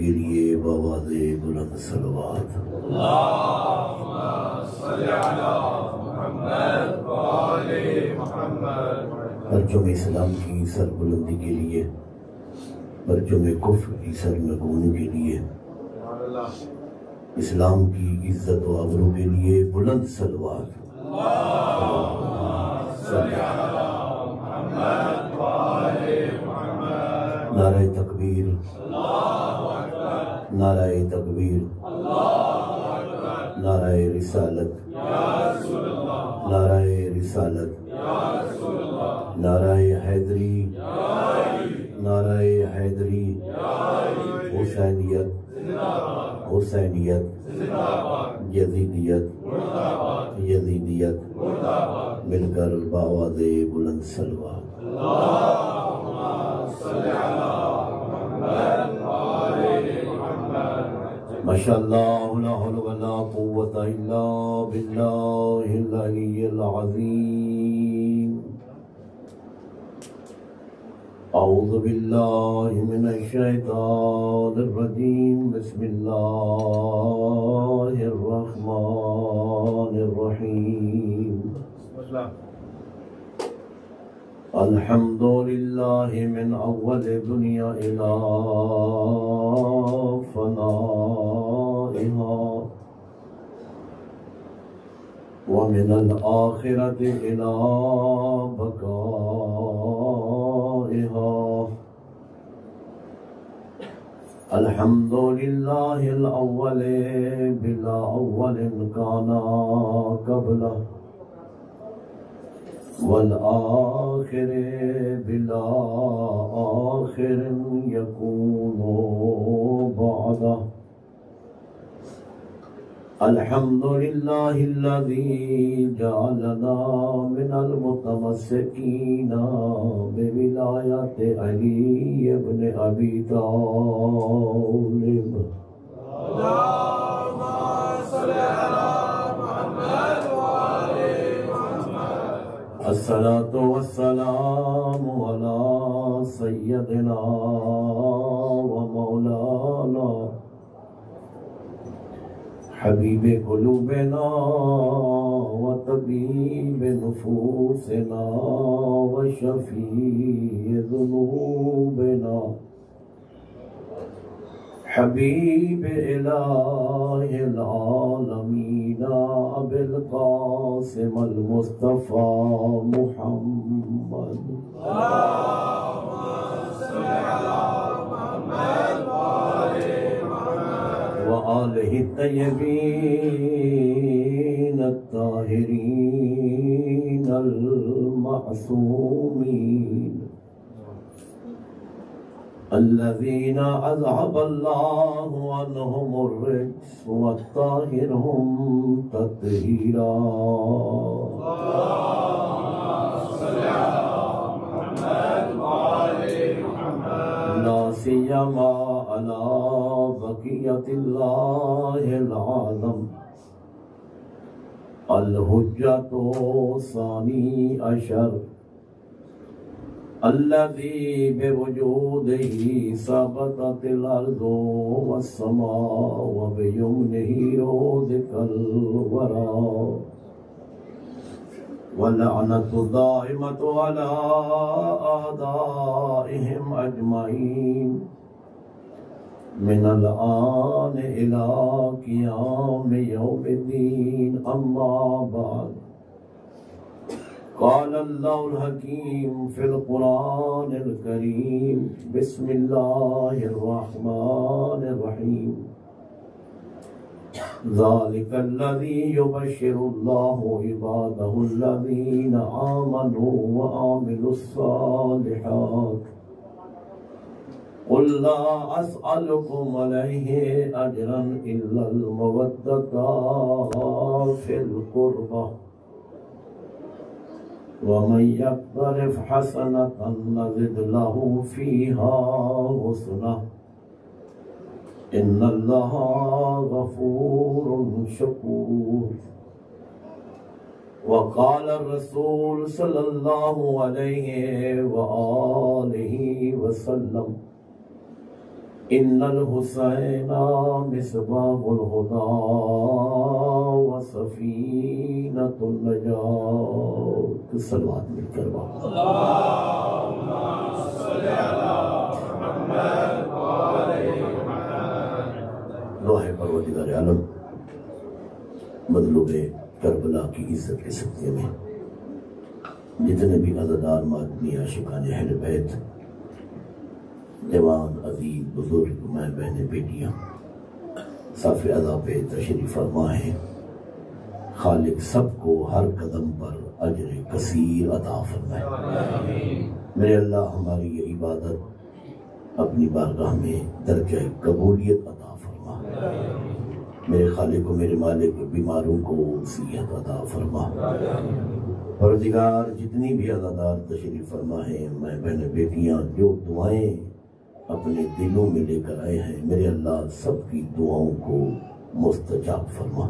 کے لیے بآواز بلند صلوات۔ اللہم صلی علی محمد و آل محمد۔ پرچم اسلام کی سر بلندی کے لیے، پرچم کفر کی سر نگونی کے لیے، اسلام کی عزت و ابرو کے لیے بلند صلوات۔ نعرہ تکبیر، نعرہ تکبیر، نعرہ رسالت، نعرہ رسالت، نعرہ حیدری، نعرہ حیدری، حسینیت، حسینیت، یزیدیت، یزیدیت، مل کر بآواز بلند صلوات۔ ماشاءاللہ لا حول ولا قوة الا باللہ العلی العظیم۔ اعوذ باللہ من الشیطان الرجیم، بسم اللہ الرحمن الرحیم۔ الحمد للہ من اول دنیا الى فنائها، ومن الآخرة الى بقائها۔ الحمد للہ الاول بلا اول کان قبلہ، والآخر بلا آخر یکون بعدہ۔ الحمد للہ الذی جعلنا من المتمسکین بولایت علی ابن ابی طالب۔ اللہم صلی علی محمد وآل محمد۔ الصلاة والسلام علی سیدنا و مولانا حبیب قلوبنا و طبیب نفوسنا و شفیع ذنوبنا، حبیب الہ العالمین ابی القاسم المصطفى محمد۔ اللہم صلی علی محمد وآل محمد وآلہ الطیبین الطاہرین المعصومین، الذین اذهب اللہ عنہم الرجس وطہرہم تطہیرا۔ لا سیما علی بقیت اللہ العظم الحجۃ ثانی عشر، الذی بوجودہ ثبتت الارض والسماء وبیمنہ رزق الورى، واللعنۃ الدائمۃ علی اعدائہم اجمعین، من الآن الی قیام یوم الدین۔ اما بعد، قال اللہ الحکیم فی القرآن الکریم، بسم اللہ الرحمن الرحیم۔ ذالک الذی یبشر اللہ عبادہ الذین آمنوا وعملوا الصالحات، قل لا اسألکم علیہ اجرا الا المودۃ فی القربہ، ومن يقترف حسنة نزد له فيها حسنة، إن الله غفور شكور۔ وقال الرسول صلی اللہ علیہ وآلہ وسلم، ان الحسین مصباح الہدی وسفینۃ النجات. صلوات مل کر اللہم صلی علی محمد وآل محمد. دعا پروردگار عالم مظلوم کربلا کی عزت کے صدقے میں جتنے بھی عزادار ماتمی عاشقان اہل بیت، جوان عزیز بزرگ ماں بہنیں بیٹیاں صاف ادا پہ تشریف فرما ہے، خالق سب کو ہر قدم پر اجر کثیر عطا فرمائے. میرے اللہ ہماری یہ عبادت اپنی بارگاہ میں درجہ قبولیت عطا فرما. میرے خالق و میرے مالک بیماروں کو صحت عطا فرما. پروردگار جتنی بھی عزادار تشریف فرما ہے، ماں بہنیں بیٹیاں جو دعائیں اپنے دلوں میں لے کر آئے ہیں، میرے اللہ سب کی دعاؤں کو مستجاب فرما.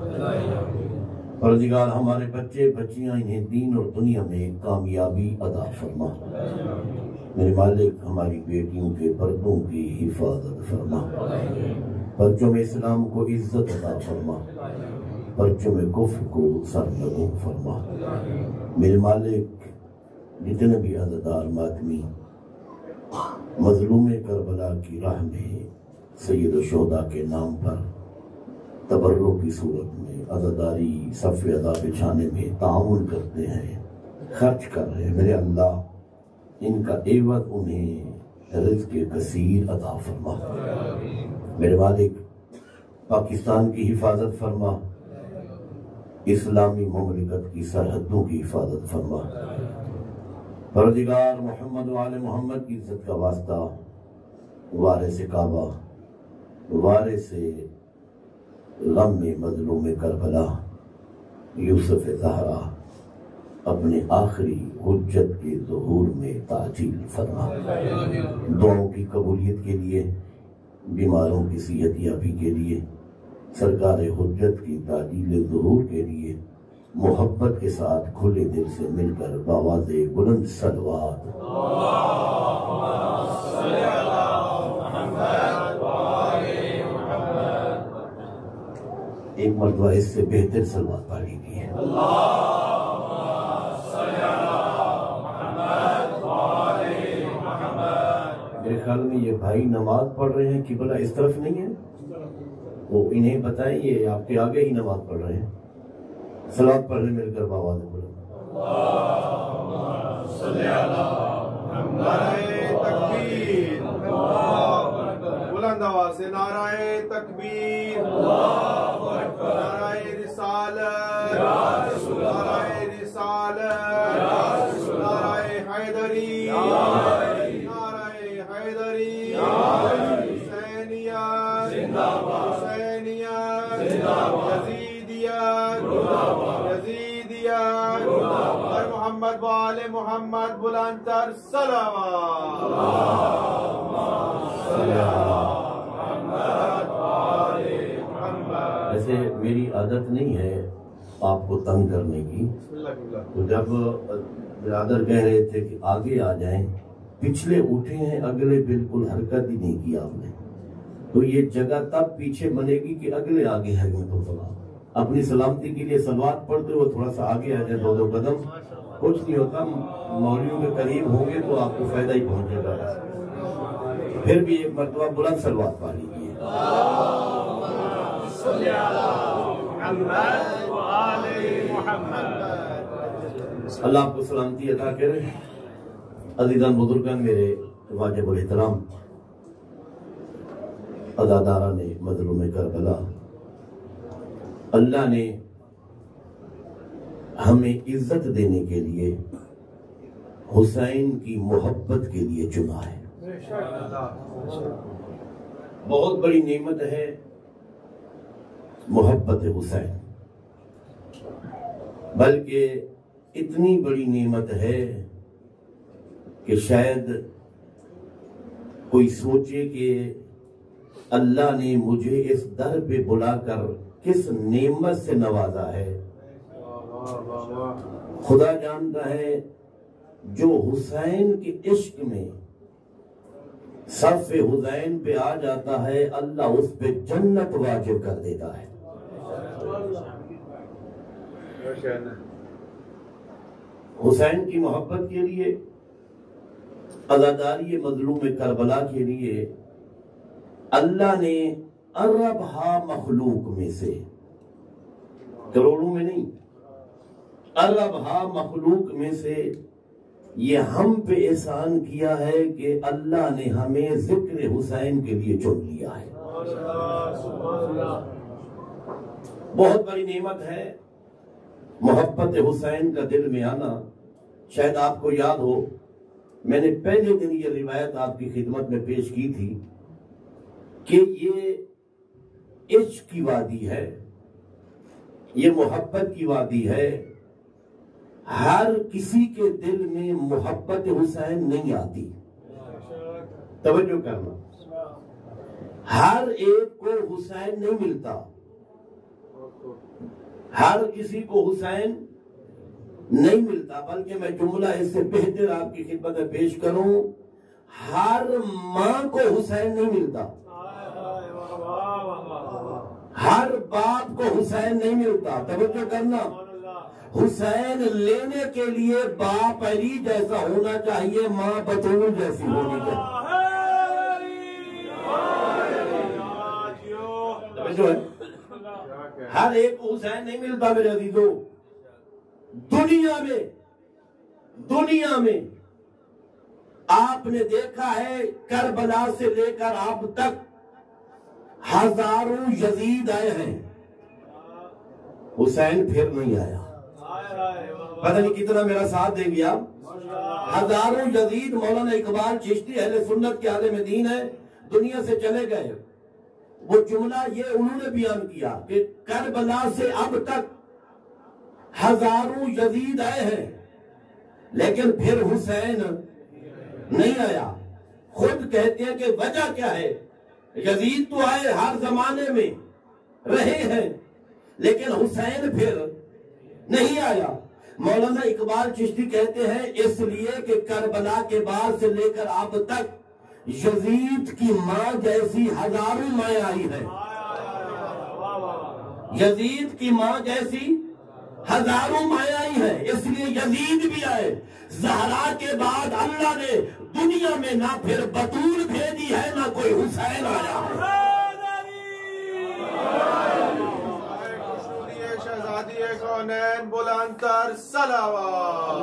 پروردگار ہمارے بچے بچیاں انہیں دین اور دنیا میں کامیابی عطا فرما. میرے مالک ہماری بیٹیوں کے پردوں کی حفاظت فرما. پرچم اسلام کو عزت عطا فرما. پرچم کفر کو سرنگوں فرما. میرے مالک جتنے بھی عزادار ماتمی مظلوم کربلا کی راہ میں سید الشہداء کے نام پر تبرک کی صورت میں عزاداری صف ادا بچھانے میں تعاون کرتے ہیں، خرچ کر رہے ہیں، میرے اللہ ان کا عوض انہیں رزق کثیر عطا فرما. میرے مالک پاکستان کی حفاظت فرما، اسلامی مملکت کی سرحدوں کی حفاظت فرما. پروردگار محمد و آل محمد کی عزت کا واسطہ وارث کعبہ، وارث غم مظلوم کربلا یوسف زہرا اپنے آخری حجت کے ظہور میں تعجیل فرما. دعاؤں کی قبولیت کے لیے، بیماروں کی صحت یابی کے لیے، سرکار حجت کی تعجیل ظہور کے لیے محبت کے ساتھ کھلے دل سے مل کر بآواز بلند صلوات. اللہم صلی علی محمد وآل محمد. ایک مرتبہ اس سے بہتر صلوات پڑھ لیجیے. اللہم صلی علی محمد وآل محمد. میرے خیال میں یہ بھائی نماز پڑھ رہے ہیں، قبلہ اس طرف نہیں ہے، وہ انہیں بتائیں یہ آپ کے آگے ہی نماز پڑھ رہے ہیں. صلوات پڑھ لیں مل کر بآواز بلند. اللہم صلی علی محمد. نعرہ تکبیر، بلند آواز سے نعرہ تکبیر، نعرہ رسالت، نعرہ رسالت، نعرہ حیدری، نعرہ حیدری، حسینیت، حسینیت، یزیدیت، یزیدیت، اور محمد و آل محمد بلند تر صلوات. ویسے میری عادت نہیں ہے آپ کو تنگ کرنے کی، تو جب برادر کہہ رہے تھے کہ آگے آ جائیں، پچھلے اٹھے ہیں، اگلے بالکل حرکت ہی نہیں کی آپ نے، تو یہ جگہ تب پیچھے بنے گی کہ اگلے آگے ہے. تو اپنی سلامتی کے لیے صلوات پڑھتے ہوئے تھوڑا سا آگے آ جائے، 2 قدم، کچھ نہیں ہوتا، مولویوں کے قریب ہوں گے تو آپ کو فائدہ ہی پہنچے گا. پھر بھی ایک مرتبہ بلند صلوات پڑھ لیجیے. صلی علی محمد وآل محمد. اللہ آپ کو سلامتی عطا کرے. عزیزان بزرگان، میرے واجب الاحترام عزاداران مظلوم کربلا، اللہ نے ہمیں عزت دینے کے لیے حسین کی محبت کے لیے چنا ہے. بہت بڑی نعمت ہے محبت حسین، بلکہ اتنی بڑی نعمت ہے کہ شاید کوئی سوچے کہ اللہ نے مجھے اس در پہ بلا کر کس نعمت سے نوازا ہے. خدا جانتا ہے جو حسین کے عشق میں صف حسین پہ آ جاتا ہے اللہ اس پہ جنت واجب کر دیتا ہے۔ حسین کی محبت کے لیے، عزاداری مظلوم کربلا کے لیے اللہ نے اربہا مخلوق میں سے، کروڑوں میں نہیں، اربہا مخلوق میں سے یہ ہم پہ احسان کیا ہے کہ اللہ نے ہمیں ذکر حسین کے لیے چن لیا ہے۔ بہت بڑی نعمت ہے محبت حسین کا دل میں آنا۔ شاید آپ کو یاد ہو، میں نے پہلے دن یہ روایت آپ کی خدمت میں پیش کی تھی کہ یہ عشق کی وادی ہے، یہ محبت کی وادی ہے۔ ہر کسی کے دل میں محبت حسین نہیں آتی، توجہ کرنا، ہر ایک کو حسین نہیں ملتا، ہر کسی کو حسین نہیں ملتا، بلکہ میں جملہ اس سے بہتر آپ کی خدمت میں پیش کروں، ہر ماں کو حسین نہیں ملتا، ہر باپ کو حسین نہیں ملتا، توجہ کرنا۔ حسین لینے کے لیے باپ علی جیسا ہونا چاہیے، ماں بطول جیسی ہونی چاہیے۔ ہر ایک کو حسین نہیں ملتا میرے عزیزو۔ دنیا میں آپ نے دیکھا ہے کربلا سے لے کر اب تک ہزاروں یزید آئے ہیں، حسین پھر نہیں آیا۔ پتہ نہیں کتنا میرا ساتھ دیں گے آپ۔ ہزاروں یزید مولانا اقبال چشتی اہل سنت کے عالم دین ہے، دنیا سے چلے گئے۔ وہ جملہ یہ انہوں نے بیان کیا کہ کربلا سے اب تک ہزاروں یزید آئے ہیں لیکن پھر حسین نہیں آیا۔ خود کہتے ہیں کہ وجہ کیا ہے؟ یزید تو آئے، ہر زمانے میں رہے ہیں، لیکن حسین پھر نہیں آیا۔ مولانا اقبال چشتی کہتے ہیں اس لیے کہ کربلا کے بعد سے لے کر اب تک یزید کی ماں جیسی ہزاروں مائیں آئی ہیں، یزید کی ماں جیسی ہزاروں مائیں آئی ہیں، اس لیے یزید بھی آئے۔ زہرا کے بعد اللہ نے دنیا میں نہ پھر بطول بھیجی ہے نہ کوئی حسین آیا ہے۔ شہزادی کونین بلند تر صلوات۔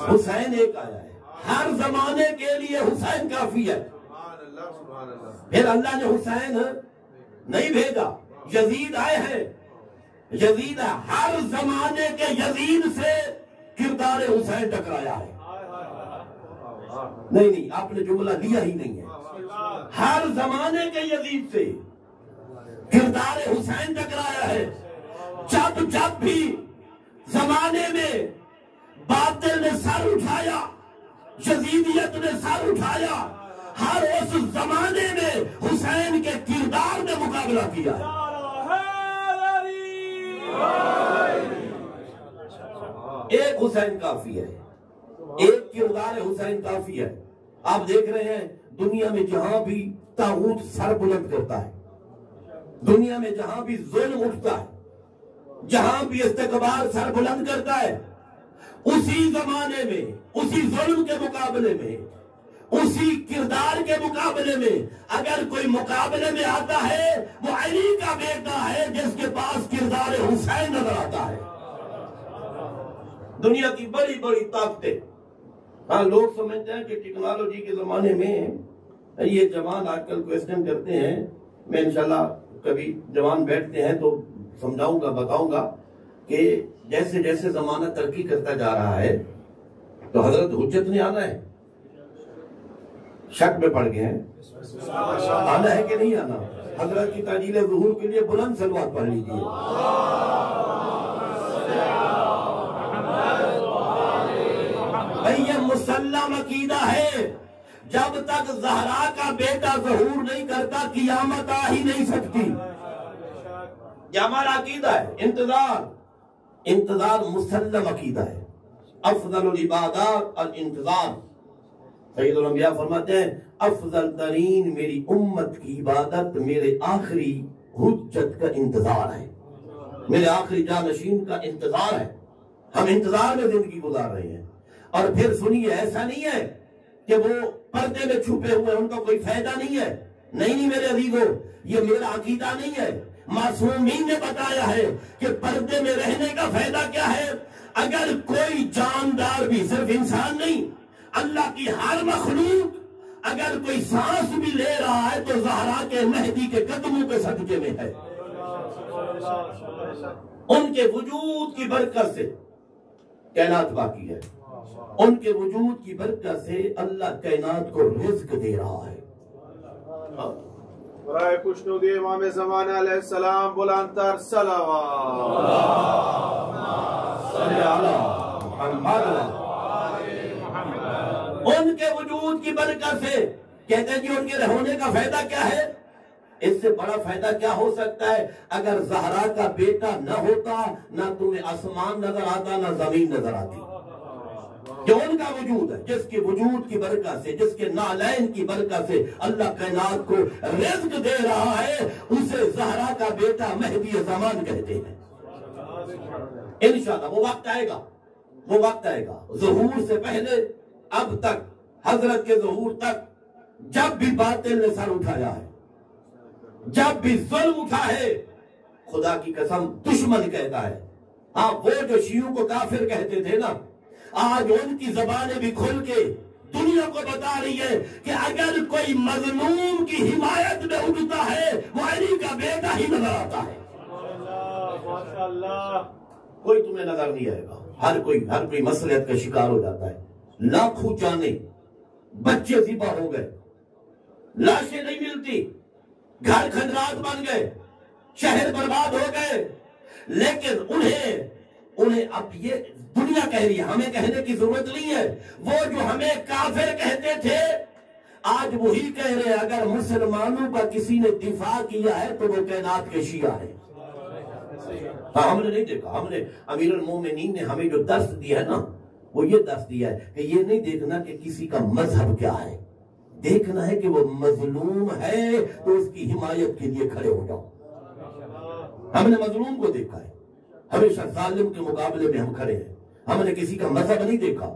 حسین ایک آیا ہے، ہر زمانے کے لیے حسین کافی ہے۔ پھر اللہ نے حسین نہیں بھیجا، یزید آئے ہیں، یزید ہر زمانے کے یزید سے کردار حسین ٹکرایا ہے۔ نہیں آپ نے جملہ لیا ہی نہیں ہے، ہر زمانے کے یزید سے کردار حسین ٹکرایا ہے۔ جب بھی زمانے میں باطل نے سر اٹھایا، یزیدیت نے سر اٹھایا، ہر اس زمانے میں حسین کے کردار نے مقابلہ کیا۔ ایک حسین کافی ہے، ایک کردار حسین کافی ہے۔ آپ دیکھ رہے ہیں دنیا میں جہاں بھی طاغوت سر بلند کرتا ہے، دنیا میں جہاں بھی ظلم اٹھتا ہے، جہاں بھی استکبار سر بلند کرتا ہے، اسی زمانے میں، اسی ظلم کے مقابلے میں، اسی کردار کے مقابلے میں اگر کوئی مقابلے میں آتا ہے وہ علی کا بیٹا ہے جس کے پاس کردار حسین نظر آتا ہے۔ دنیا کی بڑی بڑی طاقتیں، ہاں لوگ سمجھتے ہیں کہ ٹیکنالوجی کے زمانے میں یہ جوان آج کل کوئسچن کرتے ہیں، میں انشاءاللہ کبھی جوان بیٹھتے ہیں تو سمجھاؤں گا، بتاؤں گا کہ جیسے جیسے زمانہ ترقی کرتا جا رہا ہے تو حضرت حجت نے آنا ہے، شک میں پڑ گئے ہیں، آنا ہے کہ نہیں آنا؟ حضرت کی تعجیل ظہور کے لیے بلند صلوات پڑھ لیجیے۔ یہ مسلم عقیدہ ہے، جب تک زہرا کا بیٹا ظہور نہیں کرتا قیامت آ ہی نہیں سکتی۔ یہ ہمارا عقیدہ ہے، انتظار انتظار مسلم عقیدہ ہے. افضل العبادات الانتظار. سید الانبیاء فرماتے ہیں افضل ترین میری امت کی عبادت میرے آخری حجت کا انتظار ہے، میرے آخری جانشین کا انتظار ہے. ہم انتظار میں زندگی گزار رہے ہیں. اور پھر سنیے، ایسا نہیں ہے کہ وہ پردے میں چھپے ہوئے ان کا کوئی فائدہ نہیں ہے. نہیں میرے عزیزو، یہ میرا عقیدہ نہیں ہے. معصومین نے بتایا ہے کہ پردے میں رہنے کا فائدہ کیا ہے. اگر کوئی جاندار بھی، صرف انسان نہیں، اللہ کی ہر مخلوق اگر کوئی سانس بھی لے رہا ہے تو زہرا کے مہدی کے قدموں کے صدقے میں ہے. ان کے وجود کی برکت سے کائنات باقی ہے. ان کے وجود کی برکت سے اللہ کائنات کو رزق دے رہا ہے. برائے خوشنودی امام زمانہ علیہ السلام بلند تر صلوات. ان کے وجود کی برکت سے کہتے ہیں جی ان کے ہونے کا فائدہ کیا ہے؟ اس سے بڑا فائدہ کیا ہو سکتا ہے؟ اگر زہرا کا بیٹا نہ ہوتا نہ تمہیں آسمان نظر آتا نہ زمین نظر آتی. جو ان کا وجود ہے، جس کے وجود کی برکت سے، جس کے نالین کی برکت سے اللہ کائنات کو رزق دے رہا ہے، اسے زہرا کا بیٹا مہدی زمان کہتے ہیں. انشاءاللہ وہ وقت آئے گا، وہ وقت آئے گا. ظہور سے پہلے اب تک، حضرت کے ظہور تک، جب بھی باطل نے سر اٹھایا ہے، جب بھی ظلم اٹھا ہے، خدا کی قسم دشمن کہتا ہے. ہاں وہ جو شیعوں کو کافر کہتے تھے نا، آج ان کی زبانیں بھی کھل کے دنیا کو بتا رہی ہے کہ اگر کوئی مظلوم کی حمایت میں اٹھتا ہے وہ علی کا بیٹا ہی نظر آتا ہے. کوئی تمہیں نظر نہیں آئے گا. ہر کوئی مسلحت کا شکار ہو جاتا ہے. لاکھوں جانے، بچے ذبح ہو گئے، لاشیں نہیں ملتی، گھر کھنڈرات بن گئے، شہر برباد ہو گئے. لیکن انہیں اب یہ دنیا کہہ رہی ہے، ہمیں کہنے کی ضرورت نہیں ہے. وہ جو ہمیں کافر کہتے تھے آج وہی کہہ رہے ہیں اگر مسلمانوں کا کسی نے دفاع کیا ہے تو وہ کائنات کے شیعہ ہیں. ہم نے نہیں دیکھا. ہم نے امیر المومنین نے ہمیں جو درس دیا ہے نا، وہ یہ درس دیا ہے کہ یہ نہیں دیکھنا کہ کسی کا مذہب کیا ہے، دیکھنا ہے کہ وہ مظلوم ہے تو اس کی حمایت کے لیے کھڑے ہو جاؤ. ہم نے مظلوم کو دیکھا ہے، ہمیشہ ظالم کے مقابلے میں ہم کھڑے ہیں. ہم نے کسی کا مذہب نہیں دیکھا.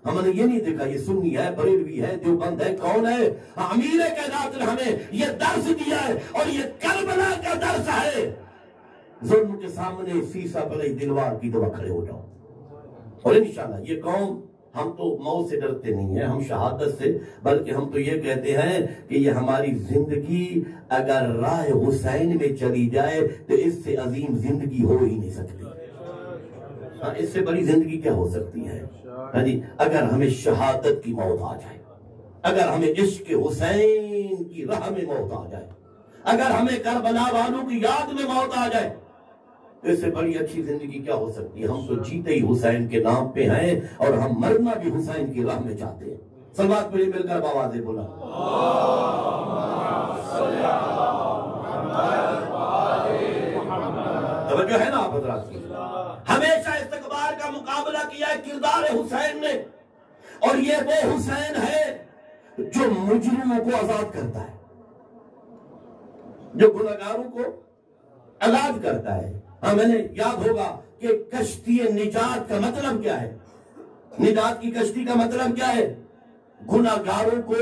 ہم نے یہ نہیں دیکھا یہ سنی ہے، بریلوی ہے، دیوبند ہے، کون ہے. امیر کائنات نے ہمیں یہ درس دیا ہے اور یہ کربلا کا درس ہے. ظلم کے سامنے سیسا بڑی دلوار کی طرح کھڑے ہو جاؤ. اور انشاءاللہ یہ قوم، ہم تو موت سے ڈرتے نہیں ہیں، ہم شہادت سے، بلکہ ہم تو یہ کہتے ہیں کہ یہ ہماری زندگی اگر راہ حسین میں چلی جائے تو اس سے عظیم زندگی ہو ہی نہیں سکتی. اس سے بڑی زندگی کیا ہو سکتی ہے؟ اگر ہمیں شہادت کی موت آ جائے، اگر ہمیں عشق حسین کی راہ میں موت آ جائے، اگر ہمیں کربلا والوں کی یاد میں موت آ جائے، اس سے بڑی اچھی زندگی کیا ہو سکتی ہے؟ ہم تو جیتے ہی حسین کے نام پہ ہیں اور ہم مرنا بھی حسین کی راہ میں چاہتے ہیں. صلوات پڑھیں مل کر بآوازیں بولا. توجہ ہے نا آپ حضرات کی؟ ہمیشہ استکبار کا مقابلہ کیا ہے کردار حسین نے، اور یہ وہ حسین ہے جو مجرموں کو آزاد کرتا ہے، جو گناہگاروں کو آزاد کرتا ہے. میں نے یاد ہوگا کہ کشتی نجات کا مطلب کیا ہے؟ نجات کی کشتی کا مطلب کیا ہے؟ گناہگاروں کو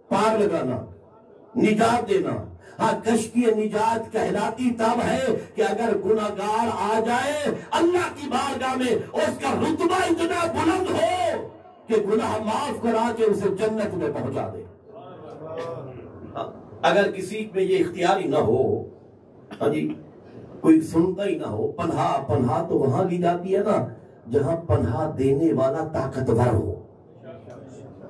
پار لگانا، نجات دینا. ہاں، کشتی نجات کہلاتی تب ہے کہ اگر گناہگار آ جائے اللہ کی بارگاہ میں اس کا رتبہ اتنا بلند ہو کہ گناہ معاف کرا کے اسے جنت میں پہنچا دے. اگر کسی میں یہ اختیاری نہ ہو، ہاں جی، کوئی سنتا ہی نہ ہو، پناہ تو وہاں لی جاتی ہے نا جہاں پناہ دینے والا طاقتور ہو.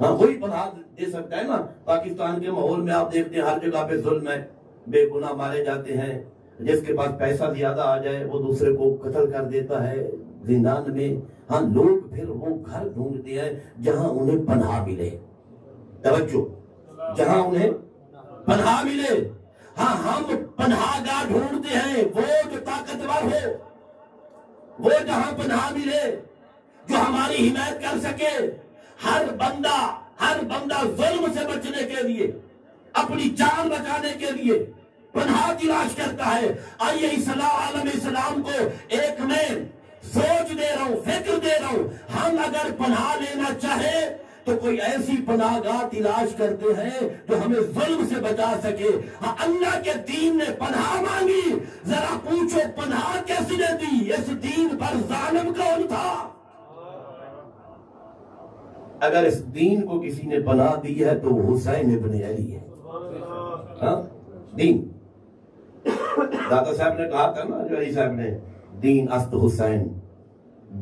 ہاں، وہی پناہ دے سکتا ہے نا. پاکستان کے ماحول میں آپ دیکھتے ہیں ہر جگہ پہ ظلم ہے، بے گناہ مارے جاتے ہیں. جس کے پاس پیسہ زیادہ آ جائے وہ دوسرے کو قتل کر دیتا ہے زندان میں. ہاں، لوگ پھر وہ گھر ڈھونڈتے ہیں جہاں انہیں پناہ ملے. توجہ، جہاں انہیں پناہ ملے. ہاں، ہم پناہ گاہ ڈھونڈتے ہیں وہ جو طاقتور ہو. وہ جہاں پناہ ملے جو ہماری حمایت کر سکے. ہر بندہ ظلم سے بچنے کے لیے، اپنی جان بچانے کے لیے پناہ تلاش کرتا ہے. آئیے عالم اسلام کو ایک میں سوچ دے رہا ہوں، فکر دے رہا ہوں، ہم اگر پناہ لینا چاہے تو کوئی ایسی پناہ گاہ تلاش کرتے ہیں جو ہمیں ظلم سے بچا سکے. ہاں، اللہ کے دین نے پناہ مانگی، ذرا پوچھو پناہ کس نے دی؟ اس دین پر ظالم کون تھا؟ اگر اس دین کو کسی نے پناہ دی ہے تو وہ حسین ابن علی ہے. ہاں، دین دادا صاحب نے کہا تھا نا، جو علی صاحب نے، دین است حسین،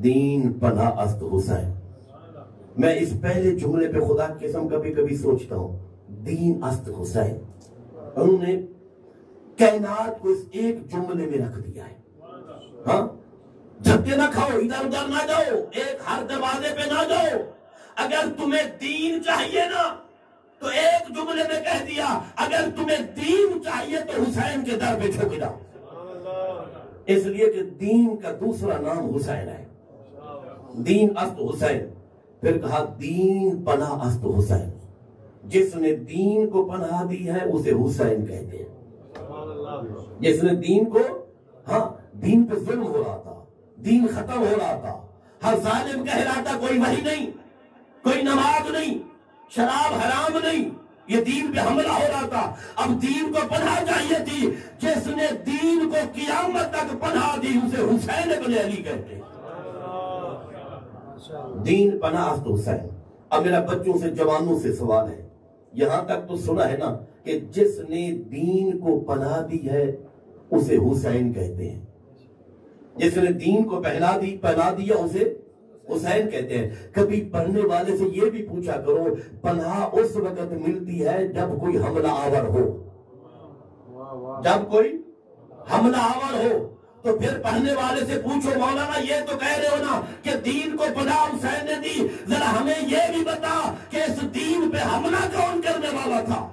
دین پناہ است حسین. میں اس پہلے جملے پہ خدا کی قسم کبھی کبھی سوچتا ہوں، دین است حسین. انہوں نے کائنات کو اس ایک جملے میں رکھ دیا ہے. ہاں، جھپکے نہ کھاؤ، ادھر ادھر نہ جاؤ، ایک ہر دروازے پہ نہ جاؤ. اگر تمہیں دین چاہیے نا تو ایک جملے میں کہہ دیا، اگر تمہیں دین چاہیے تو حسین کے در پہ جھک جاؤ. اس لیے کہ دین کا دوسرا نام حسین ہے. دین است حسین. پھر کہا دین پناہ است حسین. جس نے دین کو پناہ دی ہے اسے حسین کہتے ہیں. جس نے دین کو، ہاں، دین پہ ظلم ہو رہا تھا، دین ختم ہو رہا تھا، ہر ظالم کہہ رہا تھا کوئی وحی نہیں، کوئی نماز نہیں، شراب حرام نہیں، یہ دین پہ حملہ ہو رہا تھا. اب دین کو پناہ چاہیے تھی. جس نے دین کو قیامت تک پناہ دی اسے حسین ابن علی کہتے ہیں. دین پناہ است حسین. اب میرا بچوں سے، جوانوں سے سوال ہے، یہاں تک تو سنا ہے نا کہ جس نے دین کو پناہ دی ہے اسے حسین کہتے ہیں. جس نے دین کو پناہ دیا اسے حسین کہتے ہیں. کبھی پڑھنے والے سے یہ بھی پوچھا کرو، پناہ اس وقت ملتی ہے جب کوئی حملہ آور ہو. جب کوئی حملہ آور ہو تو پھر پڑھنے والے سے پوچھو، مولانا یہ تو کہہ رہے ہو نا کہ دین کو پناہ حسین نے دی، ذرا ہمیں یہ بھی بتا کہ اس دین پہ حملہ کون کرنے والا تھا،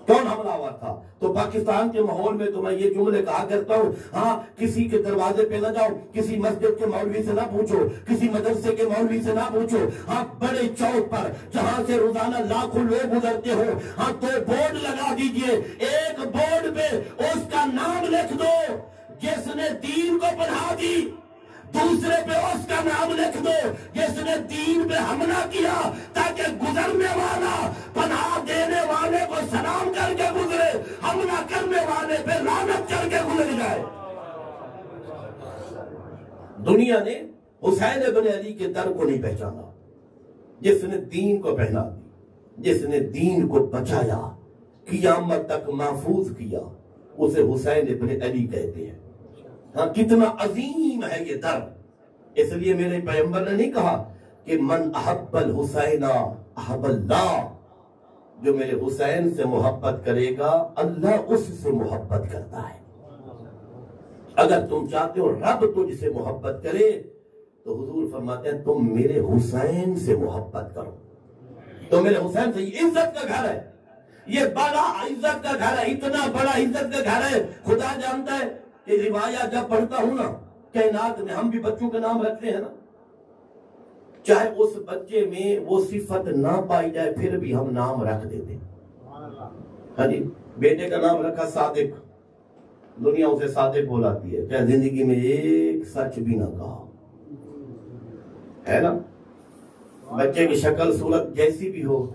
کون حملہ آور تھا؟ تو پاکستان کے ماحول میں تو میں یہ جملے کہا کرتا ہوں، ہاں، کسی کے دروازے پہ نہ جاؤ، کسی مسجد کے مولوی سے نہ پوچھو، کسی مدرسے کے مولوی سے نہ پوچھو. ہاں، بڑے چوک پر جہاں سے روزانہ لاکھوں لوگ گزرتے ہو، ہاں، تو بورڈ لگا دیجئے. ایک بورڈ پہ اس کا نام لکھ دو جس نے دین کو پناہ دی، دوسرے پہ اس کا نام لکھ دو جس نے دین پہ حملہ کیا، تاکہ گزرنے والا پناہ دینے والے کو سلام کر کے گزرے، حملہ کرنے والے پہ لعنت کر کے گزر جائے. دنیا نے حسین ابن علی کے در کو نہیں پہچانا. جس نے دین کو پہنا دی، جس نے دین کو بچایا، قیامت تک محفوظ کیا، اسے حسین ابن علی کہتے ہیں. ہاں، کتنا عظیم ہے یہ در. اس لیے میرے پیغمبر نے نہیں کہا کہ من احب الحسین احب اللہ، جو میرے حسین سے محبت کرے گا اللہ اس سے محبت کرتا ہے. اگر تم چاہتے ہو رب تجھ سے محبت کرے تو حضور فرماتے ہیں تم میرے حسین سے محبت کرو. تو میرے حسین سے، یہ عزت کا گھر ہے، یہ بڑا عزت کا گھر ہے، اتنا بڑا عزت کا گھر ہے. خدا جانتا ہے کہ روایہ جب پڑھتا ہوں نا کائنات میں، ہم بھی بچوں کا نام رکھتے ہیں نا، چاہے اس بچے میں وہ صفت نہ پائی جائے پھر بھی ہم نام رکھ دیتے. ہاں جی، بیٹے کا نام رکھا صادق، دنیا اسے صادق بلاتی ہے، چاہے زندگی میں ایک سچ بھی نہ کہا ہے نا. بچے کی شکل صورت جیسی بھی ہو،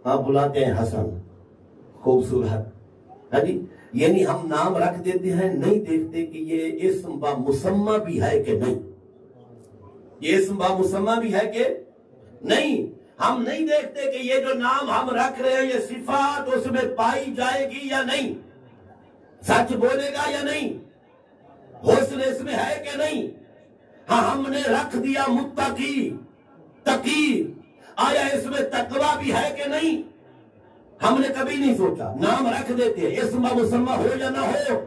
ہاں، بلاتے ہیں حسن، خوبصورت. ہاں جی، یعنی ہم نام رکھ دیتے ہیں، نہیں دیکھتے کہ یہ اسم با مسمہ بھی ہے کہ نہیں، یہ اسم با مسمہ بھی ہے کہ نہیں. ہم نہیں دیکھتے کہ یہ جو نام ہم رکھ رہے ہیں یہ صفات اس میں پائی جائے گی یا نہیں، سچ بولے گا یا نہیں، حسن اس میں ہے کہ نہیں. ہاں، ہم نے رکھ دیا متقی، تقی، آیا اس میں تقوی بھی ہے کہ نہیں، ہم نے کبھی نہیں سوچا. نام رکھ دیتے ہیں، اسم مسمہ ہو یا نہ ہو،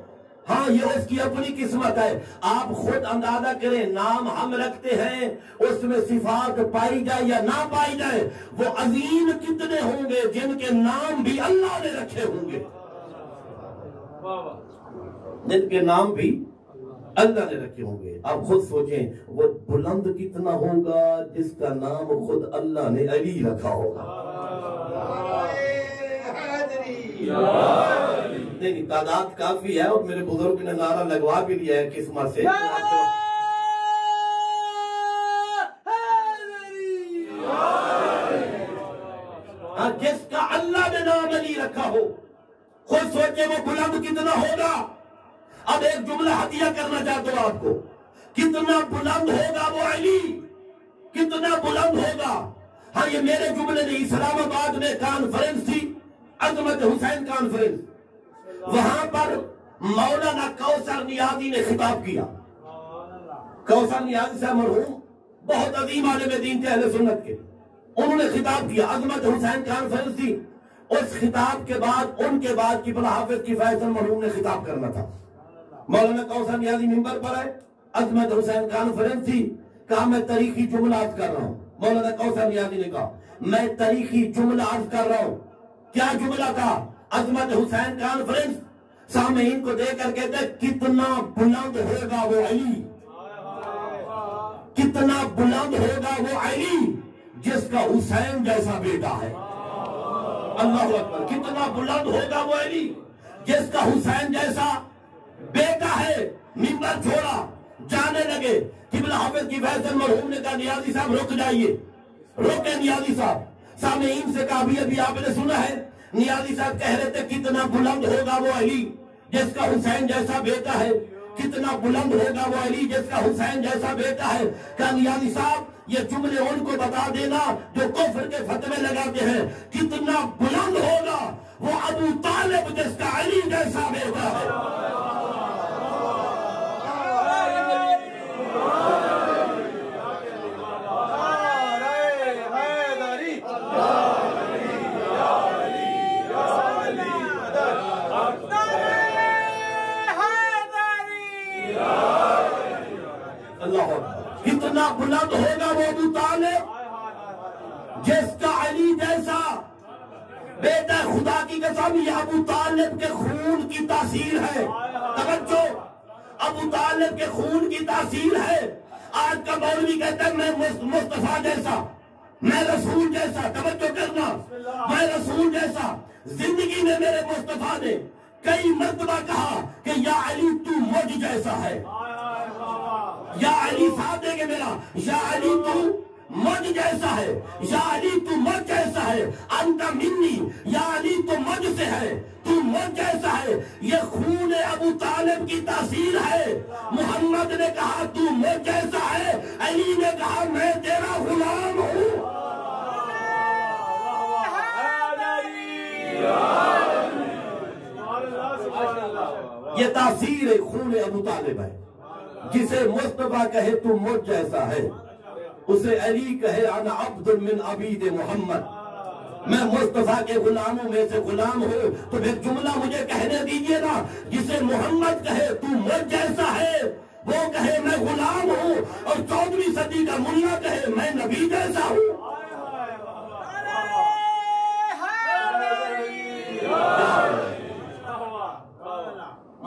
ہاں، یہ اس کی اپنی قسمت ہے. آپ خود اندازہ کریں، نام ہم رکھتے ہیں، اس میں صفات پائی جائے یا نہ پائی جائے، وہ عظیم کتنے ہوں گے جن کے نام بھی اللہ نے رکھے ہوں گے، جن کے نام بھی اللہ نے رکھے ہوں گے. آپ خود سوچیں وہ بلند کتنا ہوگا جس کا نام خود اللہ نے علی رکھا ہوگا. نہیں تعداد کافی ہے اور میرے بزرگ نے نعرہ لگوا بھی لیا ہے قسمت سے. جس کا اللہ نے نام علی رکھا ہو خود سوچے وہ بلند کتنا ہوگا. اب ایک جملہ ہدیہ کرنا چاہتا ہوں آپ کو. کتنا بلند ہوگا وہ علی, کتنا بلند ہوگا. ہاں یہ میرے جملے نہیں, اسلام آباد میں کانفرنس تھی, عظمت حسین کانفرنس. وہاں پر مولانا کوثر نیازی نے خطاب کیا. کوثر نیازی صاحب مرحوم بہت عظیم عالم دین تھے اہل سنت کے. انہوں نے خطاب کیا, عظمت حسین کانفرنس تھی. اس خطاب کے بعد ان کے بعد قبلہ حافظ کفایت مرحوم نے خطاب کرنا تھا. مولانا کوثر نیازی منبر پر آئے, عظمت حسین کانفرنس تھی, کہا میں تاریخی جملہ عرض کر رہا ہوں. مولانا کوثر نیازی نے کہا میں تاریخی جملہ عرض کر رہا ہوں. کیا جملہ تھا؟ عظمت حسین کانفرنس. سامعین کو دیکھ کر کہتے ہیں کتنا بلند ہوگا وہ علی, کتنا بلند ہوگا وہ علی جس کا حسین جیسا بیٹا ہے. اللہ اکبر. کتنا بلند ہوگا وہ علی جس کا حسین جیسا بیٹا ہے. منبر چھوڑا, جانے لگے. قبلہ حافظ کی فیصل مرحوم نے کہا نیازی صاحب رک جائیے. رکے نیازی صاحب. سامعین سے کہا ابھی آپ نے سنا ہے نیازی صاحب کہہ رہے تھے کتنا بلند ہوگا وہ علی جس کا حسین جیسا بیٹا ہے. کتنا بلند ہوگا وہ علی جس کا حسین جیسا بیٹا ہے. کہا نیازی صاحب یہ جملے ان کو بتا دینا جو کفر کے فتوے لگاتے ہیں. کتنا بلند ہوگا وہ ابو طالب جس کا علی جیسا بیٹا ہے. کتنا بلند ہوگا وہ ابو طالب جس کا علی جیسا بیٹا. خدا کی قسم یہ ابو طالب کے خون کی تاثیر ہے. توجہ, ابو طالب کے خون کی تاثیر ہے. آج کا مولوی کہتا ہے میں مصطفیٰ جیسا, میں رسول جیسا. توجہ کرنا, میں رسول جیسا. زندگی میں میرے مصطفیٰ نے کئی مرتبہ کہا کہ یا علی تو مجھ جیسا ہے. یا علی ساتھ دے گے میرا, یا علی تو مجھ جیسا ہے, یا علی تو مجھ جیسا ہے. انت منی, یا علی تو مجھ سے ہے, تو مجھ جیسا ہے. یہ خون ابو طالب کی تاثیر ہے. محمد نے کہا تو مجھ جیسا ہے, علی نے کہا میں تیرا غلام ہوں. یہ تاثیر خون ابو طالب ہے. جسے مصطفیٰ کہے تو مجھ جیسا ہے, اسے علی کہے انا عبد من عبید محمد, میں مصطفیٰ کے غلاموں میں سے غلام ہوں. تو پھر جملہ مجھے کہنے دیجئے نا. جسے محمد کہے تو مجھ جیسا ہے, وہ کہے میں غلام ہوں, اور 14ویں صدی کا ملا کہے میں نبی جیسا ہوں.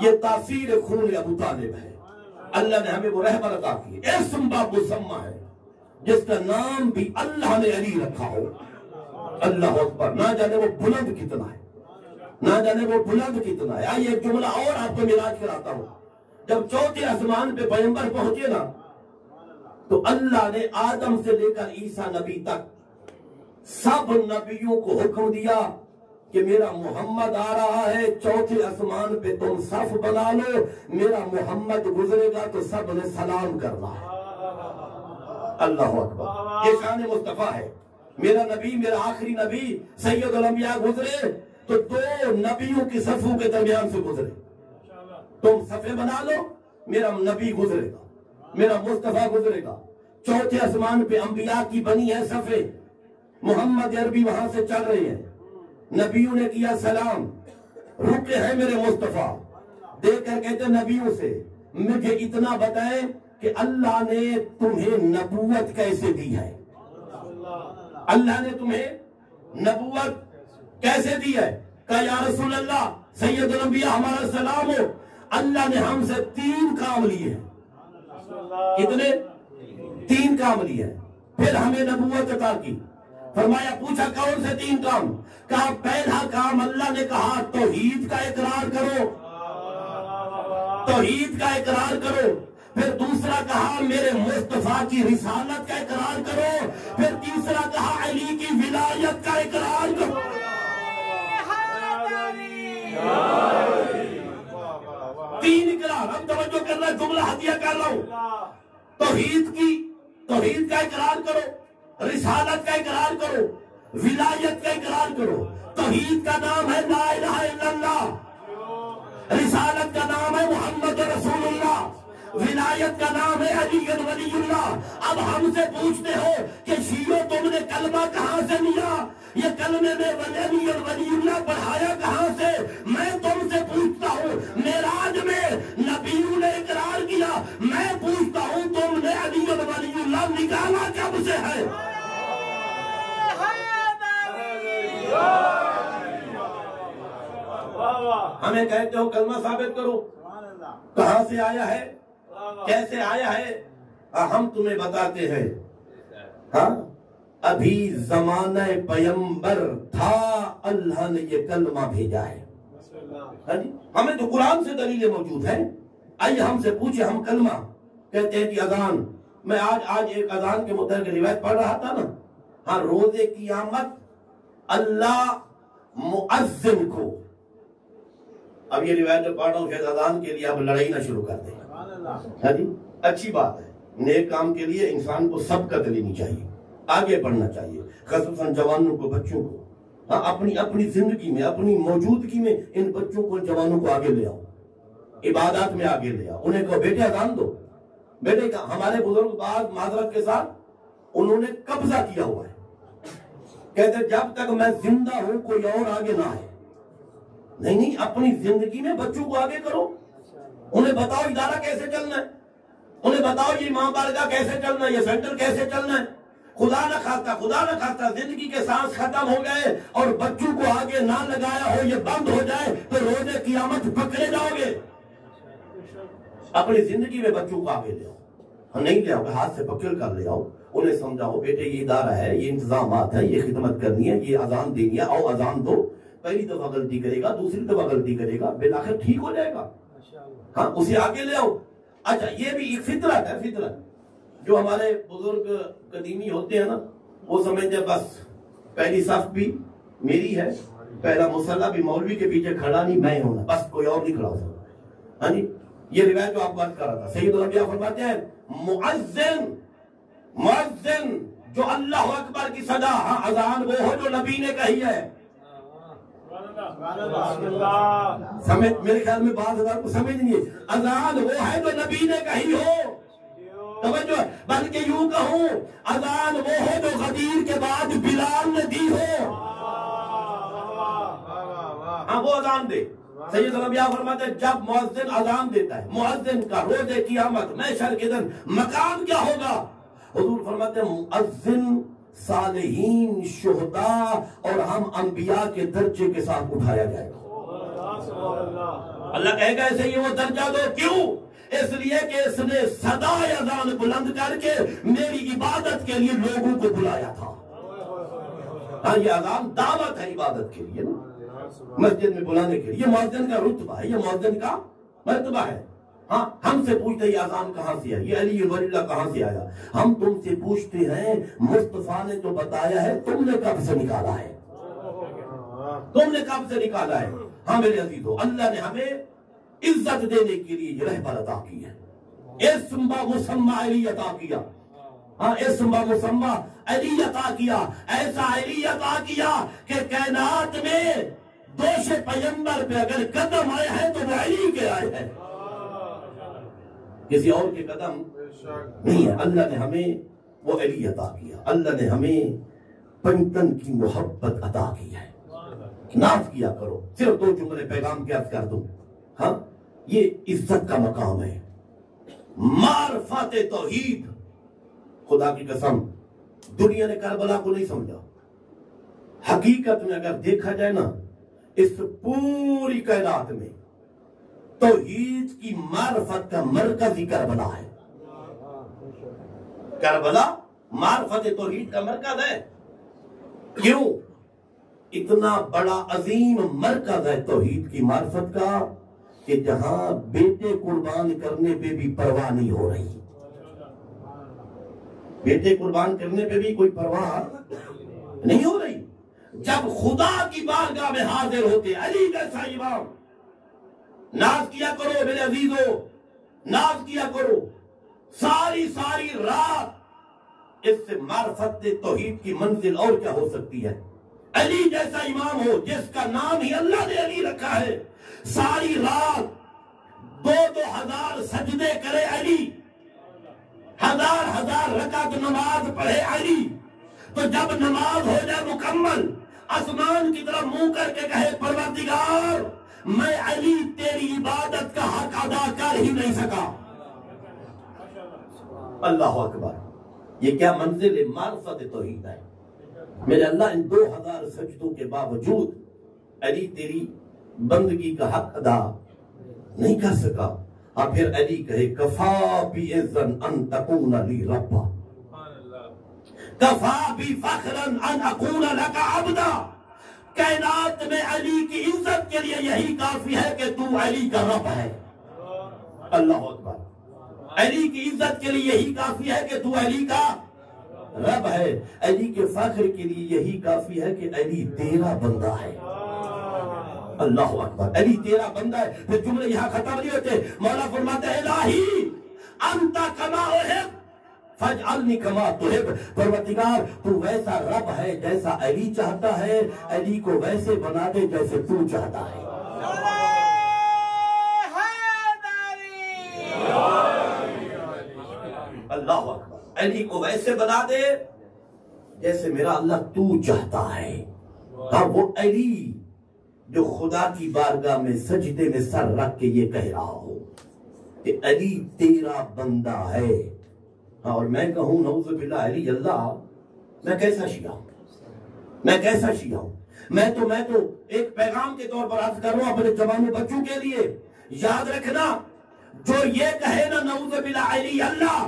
یہ تاثیر خون ابو طالب ہے. اللہ نے ہمیں وہ رہبر عطا کی. اسم باب مسمى ہے جس کا نام بھی اللہ نے علی رکھا ہو. اللہ اکبر. نہ جانے وہ بلند کتنا ہے, نہ جانے وہ بلند کتنا ہے. آئیے ایک جملہ اور آپ کو ملاج کراتا ہوں. جب چوتھے آسمان پہ پیغمبر پہنچے نا تو اللہ نے آدم سے لے کر عیسیٰ نبی تک سب نبیوں کو حکم دیا کہ میرا محمد آ رہا ہے, چوتھے آسمان پہ تم صف بنا لو, میرا محمد گزرے گا تو سب نے سلام کرنا ہے. اللہ اکبر. یہ شان مصطفیٰ ہے. میرا نبی, میرا آخری نبی سید الانبیاء گزرے تو 2 نبیوں کی صفوں کے درمیان سے گزرے. تم صفے بنا لو, میرا نبی گزرے گا, میرا مصطفیٰ گزرے گا. چوتھے آسمان پہ انبیاء کی بنی ہے صفے. محمد عربی وہاں سے چل رہے ہیں. نبیوں نے کیا سلام, رکے ہیں میرے مصطفیٰ. دیکھ کر کہتے نبیوں سے مجھے اتنا بتائیں کہ اللہ نے تمہیں نبوت کیسے دی ہے. اللہ نے تمہیں نبوت کیسے دی ہے. کہا یا رسول اللہ سید الانبیاء ہمارا سلام ہو, اللہ نے ہم سے 3 کام لیے ہیں. کتنے؟ 3 کام لیے ہیں. پھر ہمیں نبوت عطا کی. فرمایا پوچھا کون سے 3 کام؟ کہا پہلا کام اللہ نے کہا توحید کا اقرار کرو، توحید کا اقرار کرو. پھر دوسرا کہا میرے مصطفیٰ کی رسالت کا اقرار کرو. پھر تیسرا کہا علی کی ولایت کا اقرار کرو. 3 اقرار. اب توجہ کرنا، جملہ ہدیہ کر رہا ہوں. توحید کا اقرار کرو، رسالت کا اقرار کرو، ولایت کا اقرار کرو. توحید کا نام ہے لا الہ الا اللہ، رسالت کا نام ہے محمد رسول اللہ، ولایت کا نام ہے علی ولی اللہ. اب ہم سے پوچھتے ہو کہ شیعو تم نے کلمہ کہاں سے لیا؟ یہ کلمے میں علی ولی اللہ پڑھایا کہاں سے؟ میں تم سے پوچھتا ہوں معراج میں نبیوں نے اقرار کیا، میں پوچھتا ہوں تم نے علی ولی اللہ نکالا کب سے ہے؟ ہمیں کہتے ہو کلمہ ثابت کرو، کہاں سے آیا ہے، کیسے آیا ہے؟ ہم تمہیں بتاتے ہیں. ہاں ابھی زمانہ پیمبر تھا، اللہ نے یہ کلمہ بھیجا ہے. ہمیں تو قرآن سے دلیلیں موجود ہیں. آئیے ہم سے پوچھے، ہم کلمہ کہتے ہیں کہ اذان. میں آج ایک اذان کے متعلق روایت پڑھ رہا تھا نا. ہاں روز قیامت اللہ مؤذن کو، اب یہ روایت پڑھ رہا ہوں شاید اذان کے لیے اب لڑائی نہ شروع کر دیں. ہاں جی اچھی بات ہے، نیک کام کے لیے انسان کو سبقت لینی چاہیے، آگے بڑھنا چاہیے، خصوصاً جوانوں کو، بچوں کو. ہاں اپنی زندگی میں، اپنی موجودگی میں ان بچوں کو، ان جوانوں کو آگے لے آؤ، عبادات میں آگے لے آؤ. انہیں کہو بیٹے اذان دو. بیٹے کا ہمارے بزرگ بعض معذرت کے ساتھ انہوں نے قبضہ کیا ہوا ہے، کہتے جب تک میں زندہ ہوں کوئی اور آگے نہ آئے. نہیں، اپنی زندگی میں بچوں کو آگے کرو. انہیں بتاؤ ادارہ کیسے چلنا ہے، انہیں بتاؤ یہ امام بارگاہ کیسے چلنا ہے، یہ سینٹر کیسے چلنا ہے. خدا نہ خواستہ زندگی کے سانس ختم ہو گئے اور بچوں کو آگے نہ لگایا ہو، یہ بند ہو جائے تو روز قیامت پکڑے جاؤ گے. اپنی زندگی میں بچوں کو آگے لے آؤ. نہیں لے آؤ گے ہاتھ سے پکڑ کر لے آؤ. انہیں سمجھاؤ بیٹے یہ ادارہ ہے، یہ انتظامات ہیں، یہ خدمت کرنی ہے، یہ اذان دینی ہے، آؤ اذان دو. پہلی دفعہ غلطی کرے گا، دوسری دفعہ غلطی کرے گا، بالآخر ٹھیک ہو جائے گا. ہاں اسے آگے لے آؤ. اچھا یہ بھی ایک فطرت ہے، فطرت جو ہمارے بزرگ قدیمی ہوتے ہیں نا، وہ سمجھتے بس پہلی صف بھی میری ہے، پہلا مصلی بھی مولوی کے پیچھے کھڑا نہیں میں ہونا، بس کوئی اور نہیں کھڑا ہو سکتا. ہاں جی یہ روایت جو آپ بات کر رہا تھا، سید الانبیاء فرماتے ہیں مؤذن جو اللہ اکبر کی صدا، ہاں اذان وہ ہو جو نبی نے کہی ہے. سمجھ میرے خیال میں 5000 کو سمجھ نہیں ہے. اذان وہ ہے جو نبی نے کہی ہو، توجہ، بلکہ یوں کہوں اذان وہ ہے جو غدیر کے بعد بلال نے دی ہو. ہاں وہ اذان دے. سید الانبیاء فرماتے ہیں جب مؤذن اذان دیتا ہے، مؤذن کا روز قیامت محشر کے دن مقام کیا ہوگا؟ حضور فرماتے ہیں مؤذن صالحین، شہداء اور ہم انبیاء کے درجے کے ساتھ اٹھایا جائے گا. اللہ کہے گا ایسے ہی وہ درجہ دو. کیوں؟ اس لیے کہ اس نے صدائے اذان بلند کر کے میری عبادت کے لیے لوگوں کو بلایا تھا. ہاں یہ اذان دعوت ہے عبادت کے لیے نا، مسجد میں بلانے کے لیے. یہ مؤذن کا رتبہ ہے، یہ مؤذن کا مرتبہ ہے. ہاں ہم سے پوچھتے ہیں یہ اذان کہاں سے آئی، یہ علی ولی اللہ کہاں سے آیا. ہم تم سے پوچھتے ہیں مصطفیٰ نے جو بتایا ہے تم نے کب سے نکالا ہے، تم نے کب سے نکالا ہے. ہاں میرے عزیزو، اللہ نے ہمیں عزت دینے کے لیے یہ رہبر عطا کی ہے، اسم با مسمى علی عطا کیا. ہاں اسم با مسمى علی عطا کیا. ایسا علی عطا کیا کہ کائنات میں دوش پیغمبر پہ اگر قدم آئے ہیں تو وہ علی کے آئے ہیں، کسی اور کے قدم نہیں ہے. اللہ نے ہمیں وہ علی عطا کیا. اللہ نے ہمیں پنجتن کی محبت عطا کی ہے. ناز کیا کرو. صرف 2 جملے پیغام کے عرض کر دوں. ہاں یہ عزت کا مقام ہے، معرفت توحید. خدا کی قسم دنیا نے کربلا کو نہیں سمجھا. حقیقت میں اگر دیکھا جائے نا، اس پوری کائنات میں توحید کی معرفت کا مرکز ہی کربلا ہے. کربلا معرفت توحید کا مرکز ہے. کیوں؟ اتنا بڑا عظیم مرکز ہے توحید کی معرفت کا کہ جہاں بیٹے قربان کرنے پہ بھی پرواہ نہیں ہو رہی. بیٹے قربان کرنے پہ بھی کوئی پرواہ نہیں ہو رہی. جب خدا کی بارگاہ میں حاضر ہوتے علی جیسا امام، ناز کیا کرو میرے عزیزو، ناز کیا کرو. ساری رات اس سے معرفت توحید کی منزل اور کیا ہو سکتی ہے؟ علی جیسا امام ہو جس کا نام ہی اللہ نے علی رکھا ہے، ساری رات 2,000 سجدے کرے علی، 1000 رکعت نماز پڑھے علی. تو جب نماز ہو جائے مکمل، آسمان کی طرف منہ کر کے کہے پروردگار میں علی تیری عبادت کا حق ادا کر ہی نہیں سکا. اللہ اکبر. یہ کیا منزل معرفت توحید ہے. میرے اللہ ان 2000 سجدوں کے باوجود علی تیری بندگی کا حق ادا نہیں کر سکا. اور پھر علی کہے کفا بی اذن ان تکون لی ربا، کفا بی فخرن ان اکون لک عبدا. کائنات میں علی کی عزت کے لیے یہی کافی ہے کہ تو علی کا رب ہے. اللہ اکبر. علی کی عزت کے لیے یہی کافی ہے کہ تو علی کا رب ہے. علی کے فخر کے لیے یہی کافی ہے کہ علی تیرا بندہ ہے. اللہ اکبر. علی تیرا بندہ ہے. پھر جملے یہاں ختم نہیں ہوتے. مولا فرماتا ہے الہی انت کما احب فاجعلنی کما تحب. پروردگار تو ویسا رب ہے جیسا علی چاہتا ہے، علی کو ویسے بنا دے جیسے تو چاہتا ہے. اللہ اکبر. علی کو ویسے بنا دے جیسے میرا اللہ تو چاہتا ہے. ہاں وہ علی جو خدا کی بارگاہ میں سجدے میں سر رکھ کے یہ کہہ رہا ہو کہ علی تیرا بندہ ہے. ہاں اور میں کہوں نعوذ باللہ علی اللہ، میں کیسا شیعہ ہوں، میں کیسا شیعہ ہوں. میں تو ایک پیغام کے طور پر عرض کر رہا ہوں اپنے جوانوں بچوں کے لیے. یاد رکھنا جو یہ کہے نا نعوذ باللہ علی اللہ،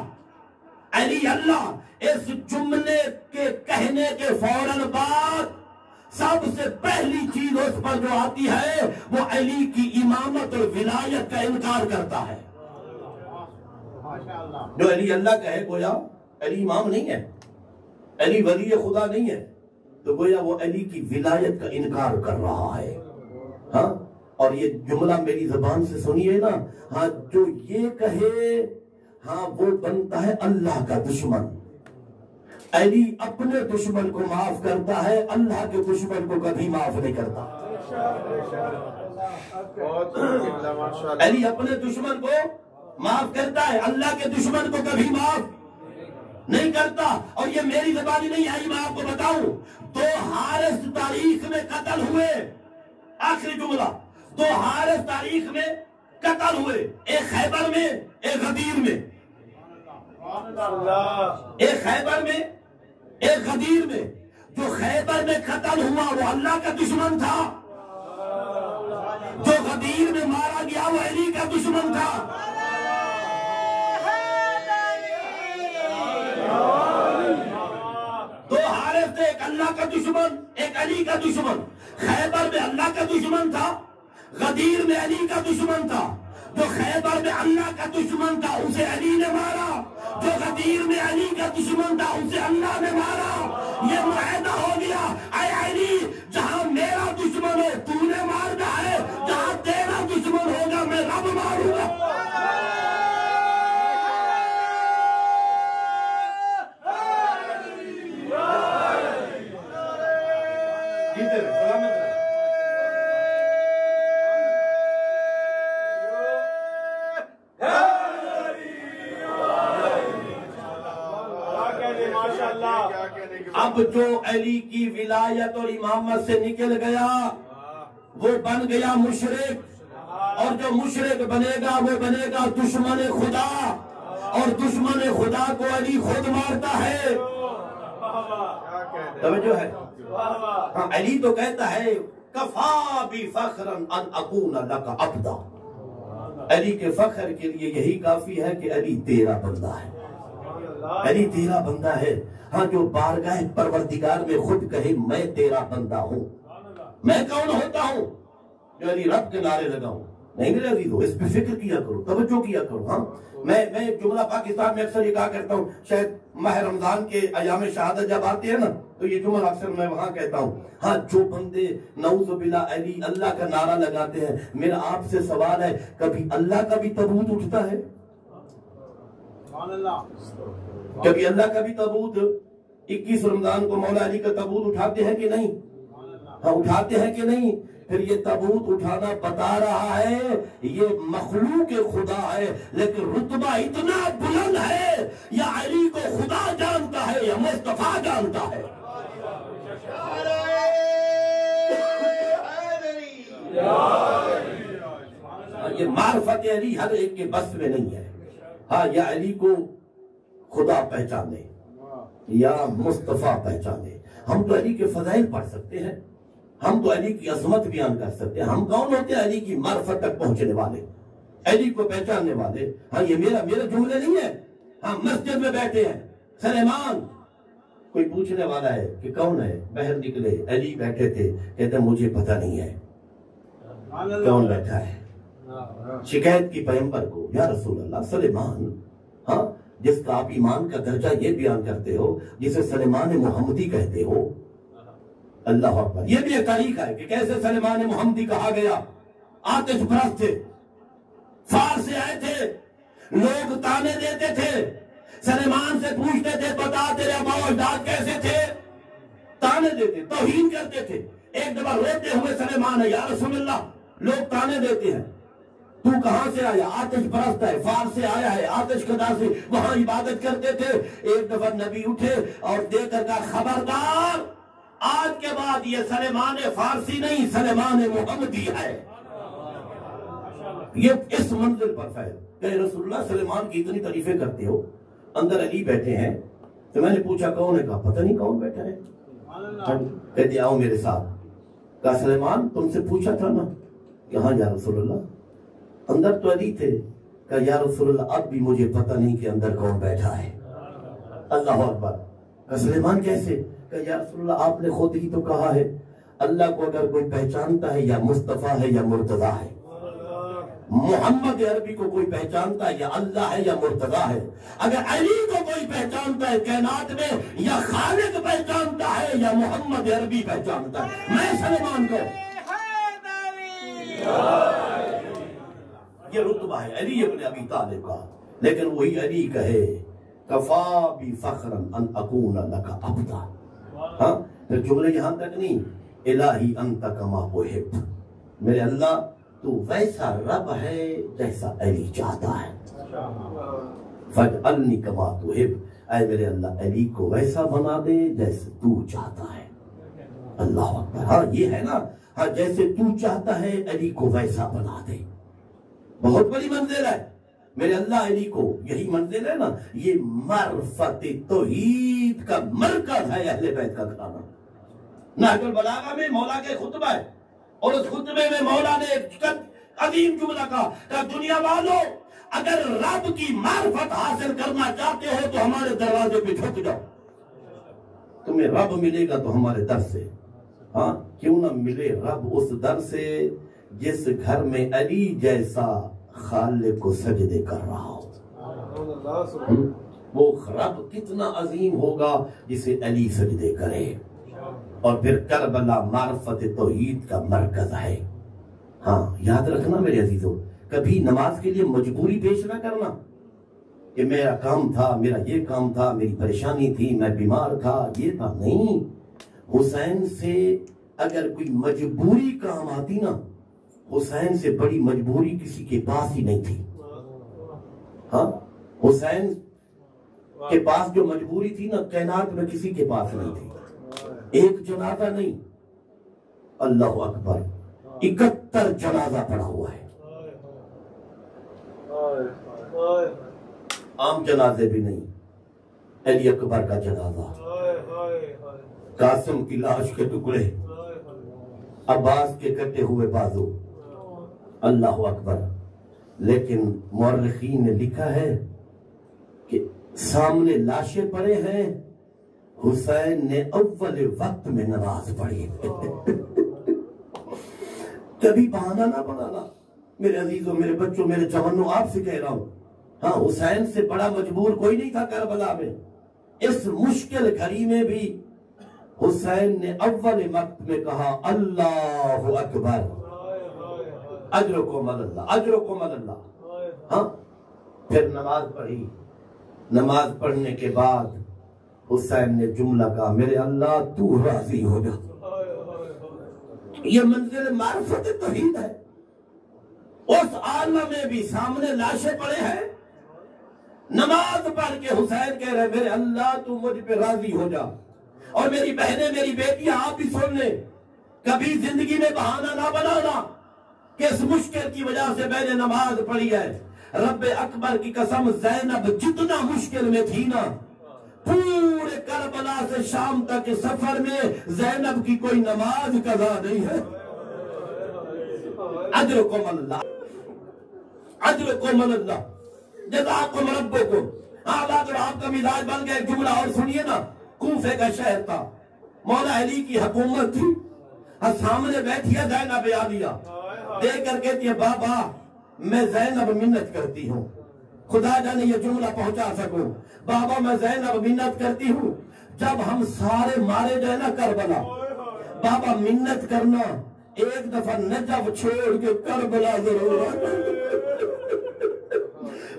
علی اللہ، اس جملے کے کہنے کے فوراً بعد سب سے پہلی چیز اس پر جو آتی ہے وہ علی کی امامت اور ولایت کا انکار کرتا ہے. جو علی اللہ کہے گویا علی امام نہیں ہے، علی ولی خدا نہیں ہے، تو گویا وہ علی کی ولایت کا انکار کر رہا ہے. ہاں اور یہ جملہ میری زبان سے سنیے نا. ہاں جو یہ کہے ہاں وہ بنتا ہے اللہ کا دشمن. علی اپنے دشمن کو معاف کرتا ہے، اللہ کے دشمن کو کبھی معاف نہیں کرتا. علی اپنے دشمن کو معاف کرتا ہے، اللہ کے دشمن کو کبھی معاف نہیں کرتا. اور یہ میری زبانی نہیں آئی، میں آپ کو بتاؤں 2 حارث تاریخ میں قتل ہوئے. آخری جملہ، 2 حارث تاریخ میں قتل ہوئے، ایک خیبر میں ایک غدیر میں. ایک خیبر میں ایک غدیر میں. جو خیبر میں قتل ہوا وہ اللہ کا دشمن تھا، جو غدیر میں مارا گیا وہ علی کا دشمن تھا. دو حارث تھے، ایک اللہ کا دشمن ایک علی کا دشمن. خیبر میں اللہ کا دشمن تھا، غدیر میں علی کا دشمن تھا. جو خیبر میں اللہ کا دشمن تھا اسے علی نے مارا، جو غدیر میں علی کا دشمن تھا اسے اللہ نے مارا. یہ معاہدہ ہو گیا، اے علی جہاں میرا دشمن ہے تو نے مارنا ہے، جہاں تیرا دشمن ہوگا میں رب ماروں گا. اب جو علی کی ولایت اور امامت سے نکل گیا وہ بن گیا مشرک، اور جو مشرک بنے گا وہ بنے گا دشمن خدا، اور دشمن خدا کو علی خود مارتا ہے. توجہ ہے. ہاں علی تو کہتا ہے کفا بی فخرا ان اکون لک عبدا. علی کے فخر کے لیے یہی کافی ہے کہ علی تیرا بندہ ہے، علی تیرا بندہ ہے۔ ہاں جو بارگاہ پروردگار میں خود کہے میں تیرا بندہ ہوں، میں کون ہوتا ہوں جو علی رب کے نعرے لگاؤں؟ نہیں میرے عزیزو، اس پہ فکر کیا کرو، توجہ کیا کرو۔ ہاں میں ایک جملہ پاکستان میں اکثر یہ کہا کرتا ہوں، شاید ماہ رمضان کے ایام شہادت جب آتے ہیں نا تو یہ جملہ اکثر میں وہاں کہتا ہوں، ہاں جو بندے نعوذ باللہ علی اللہ کا نعرہ لگاتے ہیں، میرا آپ سے سوال ہے کبھی اللہ کا بھی تابوت اٹھتا ہے؟ کبھی اللہ کا بھی تابوت 21 رمضان کو مولا علی کا تابوت اٹھاتے ہیں کہ نہیں؟ ہاں اٹھاتے ہیں کہ نہیں؟ پھر یہ تابوت اٹھانا بتا رہا ہے یہ مخلوق خدا ہے، لیکن رتبہ اتنا بلند ہے یا علی کو خدا جانتا ہے یا مصطفیٰ جانتا ہے۔ یہ معرفت علی ہر ایک کے بس میں نہیں ہے۔ ہاں یا علی کو خدا پہچانے یا مصطفیٰ پہچانے۔ ہم تو علی کے فضائل پڑھ سکتے ہیں، ہم تو علی کی عظمت بیان کر سکتے ہیں، ہم کون ہوتے ہیں علی کی معرفت تک پہنچنے والے، علی کو پہچاننے والے؟ ہاں یہ میرا جملے نہیں ہے۔ ہاں مسجد میں بیٹھے ہیں سلیمان، کوئی پوچھنے والا ہے کہ کون ہے، باہر نکلے علی بیٹھے تھے، کہتے ہیں مجھے پتہ نہیں ہے کون بیٹھا ہے۔ شکایت کی پیغمبر کو، یا رسول اللہ سلیمان، ہاں جس کا آپ ایمان کا درجہ یہ بیان کرتے ہو، جسے سلیمان محمدی کہتے ہو، اللہ اکبر۔ یہ بھی ایک طریقہ ہے کہ کیسے سلیمان محمدی کہا گیا، آتش پرست تھے، فار سے آئے تھے، لوگ تانے دیتے تھے، سلیمان سے پوچھتے تھے بتا تیرے ابا و اجداد کیسے تھے، تانے دیتے، توہین کرتے تھے۔ ایک دفعہ روتے ہوئے سلیمان ہے، یا رسول اللہ لوگ تانے دیتے ہیں، تو کہاں سے آیا؟ آتش پرست ہے، فار سے آیا ہے، آتش خدا سے وہاں عبادت کرتے تھے۔ ایک دفعہ نبی اٹھے اور دے کر کہا خبردار، آج کے بعد یہ سلیمان فارسی نہیں سلیمان محمدی ہے۔ یہ اس منزل پر فیل کہ رسول اللہ سلیمان کی اتنی تعریفیں کرتے ہو، اندر علی بیٹھے ہیں، تو میں نے پوچھا کون ہے؟ کہا پتہ نہیں کون بیٹھا ہے۔ کہتے آؤ میرے ساتھ۔ کہا سلیمان تم سے پوچھا تھا نا؟ کہ ہاں یا رسول اللہ، اندر تو علی تھے۔ کہا یا رسول اللہ اب بھی مجھے پتہ نہیں کہ اندر کون بیٹھا ہے۔ اللہ اکبر۔ کہا سلیمان کیسے؟ کہ یا رسول اللہ آپ نے خود ہی تو کہا ہے اللہ کو اگر کوئی پہچانتا ہے یا مصطفیٰ ہے یا مرتضیٰ ہے، محمد عربی کو کوئی پہچانتا ہے یا اللہ ہے یا مرتضیٰ ہے، اگر علی کو کوئی پہچانتا ہے کائنات میں یا خالق پہچانتا ہے یا محمد عربی پہچانتا ہے، میں سلیمان کو، یہ رتبہ ہے علی ابن ابی طالب کا۔ لیکن وہی علی کہے کفا بی فخرا ان اکون لک عبدا، ہاں پھر جملے یہاں تک نہیں، الہی انت کما احب، میرے اللہ تو ویسا رب ہے جیسا علی چاہتا ہے، فاجعلنی کما تحب، اے میرے اللہ علی کو ویسا بنا دے جیسے تو چاہتا ہے۔ اللہ اکبر۔ ہاں یہ ہے نا، ہاں جیسے تو چاہتا ہے علی کو ویسا بنا دے، بہت بڑی منزل ہے میرے اللہ علی کو، یہی منزل ہے نا، یہ معرفت توحید کا مرکز ہے اہل بیت کا گھرانہ۔ نہج البلاغہ میں مولا کے خطبہ ہے، اور اس خطبے میں مولا نے ایک عظیم جملہ کہا کہ دنیا والوں اگر رب کی معرفت حاصل کرنا چاہتے ہو تو ہمارے دروازے پہ جھک جاؤ، تمہیں رب ملے گا تو ہمارے در سے۔ ہاں کیوں نہ ملے رب اس در سے جس گھر میں علی جیسا خالق کو سجدے کر رہا ہو، وہ رب کتنا عظیم ہوگا جسے علی سجدے کرے۔ اور پھر کربلا معرفت توحید کا مرکز ہے۔ ہاں یاد رکھنا میرے عزیزوں، کبھی نماز کے لیے مجبوری پیش نہ کرنا کہ میرا کام تھا، میرا یہ کام تھا، میری پریشانی تھی، میں بیمار تھا، یہ تھا، نہیں۔ حسین سے اگر کوئی مجبوری کام آتی نا، حسین سے بڑی مجبوری کسی کے پاس ہی نہیں تھی۔ ہاں حسین کے پاس جو مجبوری تھی نا، کائنات میں کسی کے پاس نہیں تھی۔ ایک جنازہ نہیں، اللہ اکبر، 71 جنازہ پڑا ہوا ہے، عام جنازے بھی نہیں۔ علی اکبر کا جنازہ، قاسم کی لاش کے ٹکڑے، عباس کے کٹے ہوئے بازو، اللہ اکبر، لیکن مورخین نے لکھا ہے کہ سامنے لاشیں پڑے ہیں، حسین نے اول وقت میں نماز پڑھی۔ کبھی بہانہ نہ بنانا میرے عزیزوں، میرے بچوں، میرے جوانوں، آپ سے کہہ رہا ہوں، ہاں حسین سے بڑا مجبور کوئی نہیں تھا کربلا میں۔ اس مشکل گھڑی میں بھی حسین نے اول وقت میں کہا اللہ اکبر، اجرکم اللہ، اجرکم اللہ۔ ہاں پھر نماز پڑھی۔ نماز پڑھنے کے بعد حسین نے جملہ کہا، میرے اللہ تو راضی ہو جا۔ یہ منزل معرفت توحید ہے۔ اس عالم میں بھی سامنے لاشیں پڑے ہیں، نماز پڑھ کے حسین کہہ رہے میرے اللہ تو مجھ پہ راضی ہو جا۔ اور میری بہنیں، میری بیٹیاں، آپ بھی سن لیں، کبھی زندگی میں بہانہ نہ بنانا کہ اس مشکل کی وجہ سے میں نے نماز پڑھی ہے۔ رب اکبر کی قسم، زینب جتنا مشکل میں تھی نا، پورے کربلا سے شام تک کے سفر میں زینب کی کوئی نماز قضا نہیں ہے۔ اجرکم اللہ، اجرکم اللہ، جزاکم ربکم۔ حالات اور آپ کا مزاج بن گیا۔ ایک جملہ اور سنیے نا، کوفے کا شہر تھا، مولا علی کی حکومت تھی، سامنے بیٹھی ہے زینب عالیہ، دیکھ کر کہتی ہے بابا میں زینب منت کرتی ہوں، خدا جانے یہ جملہ پہنچا سکوں، بابا میں زینب منت کرتی ہوں جب ہم سارے مارے جائے نا کربلا، بابا منت کرنا ایک دفعہ نجف چھوڑ کے کربلا ضرور آنا۔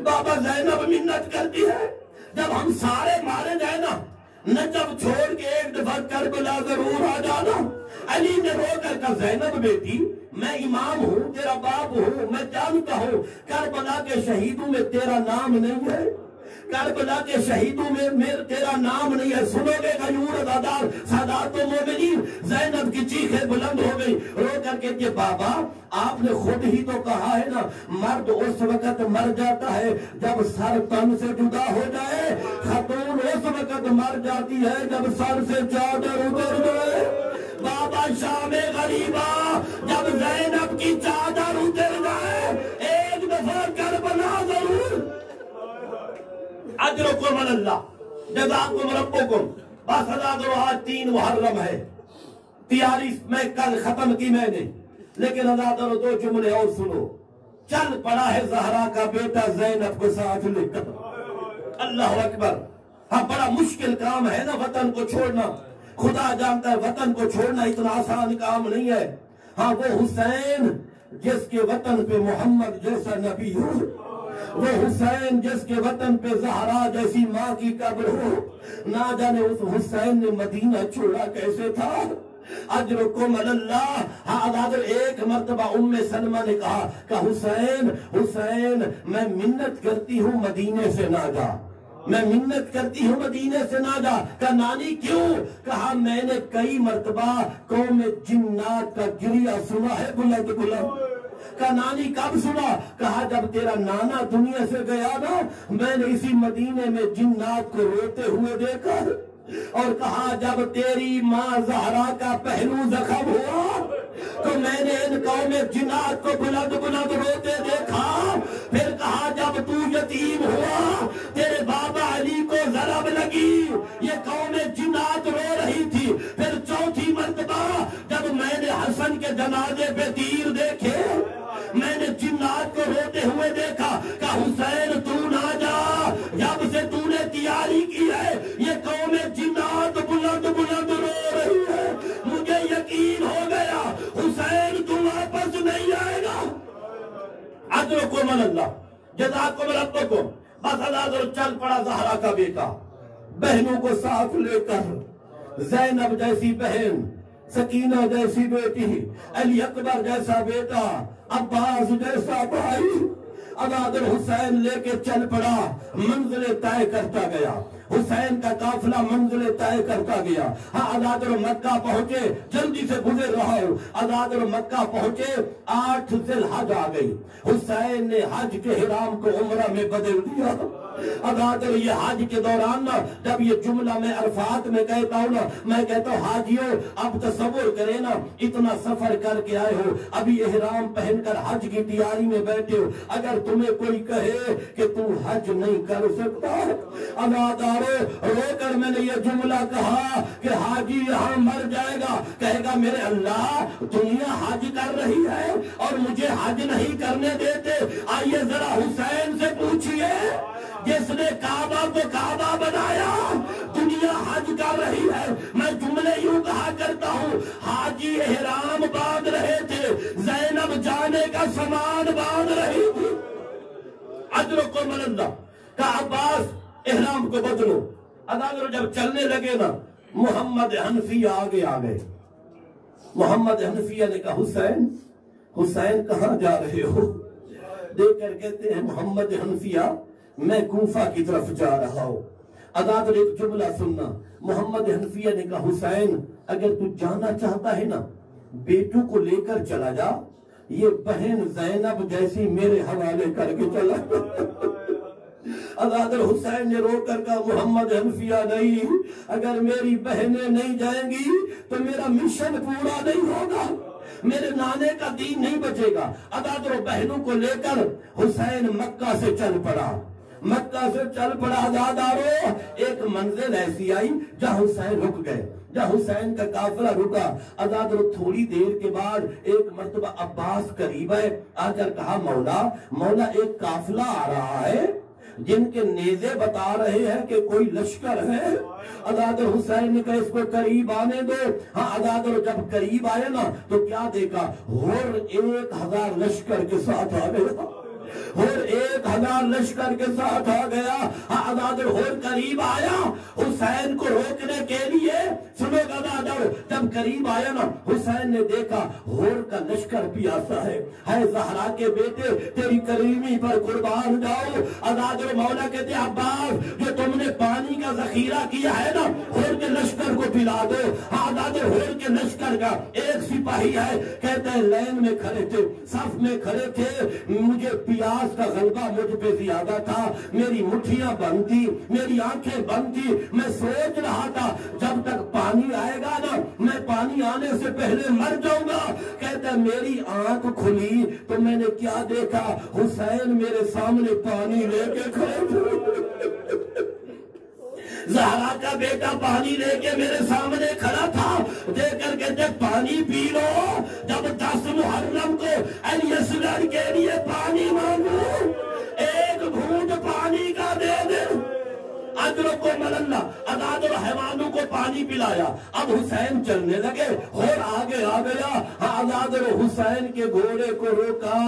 بابا زینب منت کرتی ہے جب ہم سارے مارے جائے نا، نجف چھوڑ کے ایک دفعہ کربلا ضرور آ جانا۔ علی نے رو کر کہا زینب بیٹی میں امام ہوں، تیرا باپ ہوں، میں جانتا ہوں کربلا کے شہیدوں میں تیرا نام نہیں ہے، کربلا کے شہیدوں میں تیرا نام نہیں ہے، سنو گے غیور عزادار سادات و مومنین۔ زینب کی چیخیں بلند ہو گئی، رو کر کے کہ بابا آپ نے خود ہی تو کہا ہے نا، مرد اس وقت مر جاتا ہے جب سر تن سے جدا ہو جائے، خاتون اس وقت مر جاتی ہے جب سر سے چادر اتر جائے۔ بابا شام غریبہ جب زینب کی چادر اتر جائے ایک دفعہ کربلا ضرور۔ اجرکم اللہ، جزاکم ربکم۔ بس حضرات آج 3 محرم ہے، تیاری میں کل ختم کی میں نے، لیکن حضرات 2 جملے اور سنو۔ چل پڑا ہے زہرا کا بیٹا زینب کو ساتھ لے کر، اللہ اکبر۔ ہاں بڑا مشکل کام ہے نا وطن کو چھوڑنا، خدا جانتا ہے وطن کو چھوڑنا اتنا آسان کام نہیں ہے۔ ہاں وہ حسین جس کے وطن پہ محمد جیسا نبی ہو، وہ حسین جس کے وطن پہ زہرا جیسی ماں کی قبر ہو، نہ جانے اس حسین نے مدینہ چھوڑا کیسے تھا۔ اجرکم اللہ۔ ہاں ایک مرتبہ ام سلمہ نے کہا کہ حسین حسین میں منت کرتی ہوں مدینے سے نہ جا، میں منت کرتی ہوں مدینے سے نہ جا۔ کہا نانی کیوں؟ کہا میں نے کئی مرتبہ قوم جنات کا گریہ سنا ہے بلند بلند۔ کہا نانی کب سنا؟ کہا جب تیرا نانا دنیا سے گیا نا، میں نے اسی مدینے میں جنات کو روتے ہوئے دیکھا، اور کہا جب تیری ماں زہرا کا پہلو زخم ہوا تو میں نے ان قوم جنات کو بلند بلند روتے دیکھا۔ پھر کہا جب تو یتیم ہوا تیرے بابا علی کو ضرب لگی، یہ قوم جنات رو رہی تھی۔ پھر چوتھی مرتبہ جب میں نے حسن کے جنازے پہ تیر دیکھے، میں نے جنات کو روتے ہوئے دیکھا کہ حسین تو نہ جا، جب سے تو نے تیاری کی ہے یہ قوم جنات بلند بلند رو رہی ہے، مجھے یقین ہو گیا حسین تو واپس نہیں آئے گا۔ اجرکم اللہ، جزاکم ربکم۔ بس حضرات چل پڑا زہرا کا بیٹا، بہنوں کو ساتھ لے کر، زینب جیسی بہن، سکینہ جیسی بیٹی، علی اکبر جیسا بیٹا، عباس جیسا بھائی، عبادر حسین لے کے چل پڑا، منزل طے کرتا گیا، حسین کا قافلہ منزل طے کرتا گیا۔ ہاں عبادر مکہ پہنچے، جلدی سے گزر رہا ہوں، عبادر مکہ پہنچے، 8 ذی الحج آ گئی، حسین نے حج کے حرام کو عمرہ میں بدل دیا۔ اگر یہ حج کے دوران نا جب یہ جملہ میں عرفات میں کہتا ہوں نا، میں کہتا ہوں حاجیوں اب تصور کرے نا، اتنا سفر کر کے آئے ہو، ابھی احرام پہن کر حج کی تیاری میں بیٹھے ہو، اگر تمہیں کوئی کہے کہ تم حج نہیں کر سکتا، ادارو رو کر میں نے یہ جملہ کہا کہ حاجی یہاں مر جائے گا، کہے گا میرے اللہ دنیا حج کر رہی ہے اور مجھے حج نہیں کرنے دیتے۔ آئیے ذرا حسین سے پوچھئے جس نے کعبہ کو کعبہ بنایا، دنیا حج کر رہی ہے۔ میں جملے یوں کہا کرتا ہوں، حاجی احرام باندھ رہے تھے، زینب جانے کا سامان باندھ رہی تھی۔ اجرکم اللہ کہ عباس احرام کو بدلو، اگر جب چلنے لگے نا، محمد حنفیہ آگے آگئے۔ محمد حنفیہ نے کہا حسین حسین کہاں جا رہے ہو؟ دیکھ کر کہتے ہیں محمد حنفیہ میں کوفہ کی طرف جا رہا ہوں۔ ادادر ایک جملہ سننا، محمد حنفیہ نے کہا حسین اگر تو جانا چاہتا ہے نا بیٹوں کو لے کر چلا جا، یہ بہن زینب جیسی میرے حوالے کر کے چلا۔ ادادر حسین نے رو کر کہا محمد حنفیہ نہیں، اگر میری بہنیں نہیں جائیں گی تو میرا مشن پورا نہیں ہوگا، میرے نانے کا دین نہیں بچے گا۔ ادادر بہنوں کو لے کر حسین مکہ سے چل پڑا، مکہ سے چل پڑا۔ ادادارو ایک منزل ایسی آئی جہاں حسین رک گئے، جہاں حسین کا قافلہ رکا۔ ادادر تھوڑی دیر کے بعد ایک مرتبہ عباس قریب ہے، آ کر کہا مولا ایک قافلہ آ رہا ہے جن کے نیزے بتا رہے ہیں کہ کوئی لشکر ہے۔ ادادر حسین نے کہا اس کو قریب آنے دو۔ ہاں ادادر جب قریب آئے نا تو کیا دیکھا، اور 1000 لشکر کے ساتھ آ گیا، اور 1000 لشکر کے ساتھ آ گیا۔ ہاں ادادر اور قریب آیا حسین کو روکنے کے لیے۔ سنو ادادر جب قریب آیا نا حسین نے دیکھا ہور کا لشکر پیاسا ہے زہرا کے بیٹے تیری کریمی پر قربان جاؤ۔ ادادر مولا کہتے عباس جو تم نے پانی کا ذخیرہ کیا ہے نا ہور کے لشکر کو پلا دو۔ ہاں ادادر ہور کے لشکر کا ایک سپاہی ہے، کہتے ہیں لین میں کھڑے تھے، صف میں کھڑے تھے، مجھے پیاس کا غلبہ مجھ پہ زیادہ تھا، میری مٹھیاں بند تھی، میری آنکھیں بند تھی، میں سوچ رہا تھا جب تک پانی آئے گا نا میں پانی آنے سے پہلے مر جاؤں گا۔ کہتا ہے میری آنکھ کھلی تو میں نے کیا دیکھا، حسین میرے سامنے پانی لے کے کھڑے تھے، زہرا کا بیٹا پانی لے کے میرے سامنے کھڑا تھا۔ دیکھ کر کہتے پانی پی لو، جب 10 محرم کو الیسگر کے لیے پانی مانگو، ایک گھونٹ پانی کا دے دے۔ اجرکم اللہ ادادر حیوانوں کو پانی پلایا۔ اب حسین چلنے لگے اور آگے آ گیا۔ ادادر حسین کے گھوڑے کو روکا،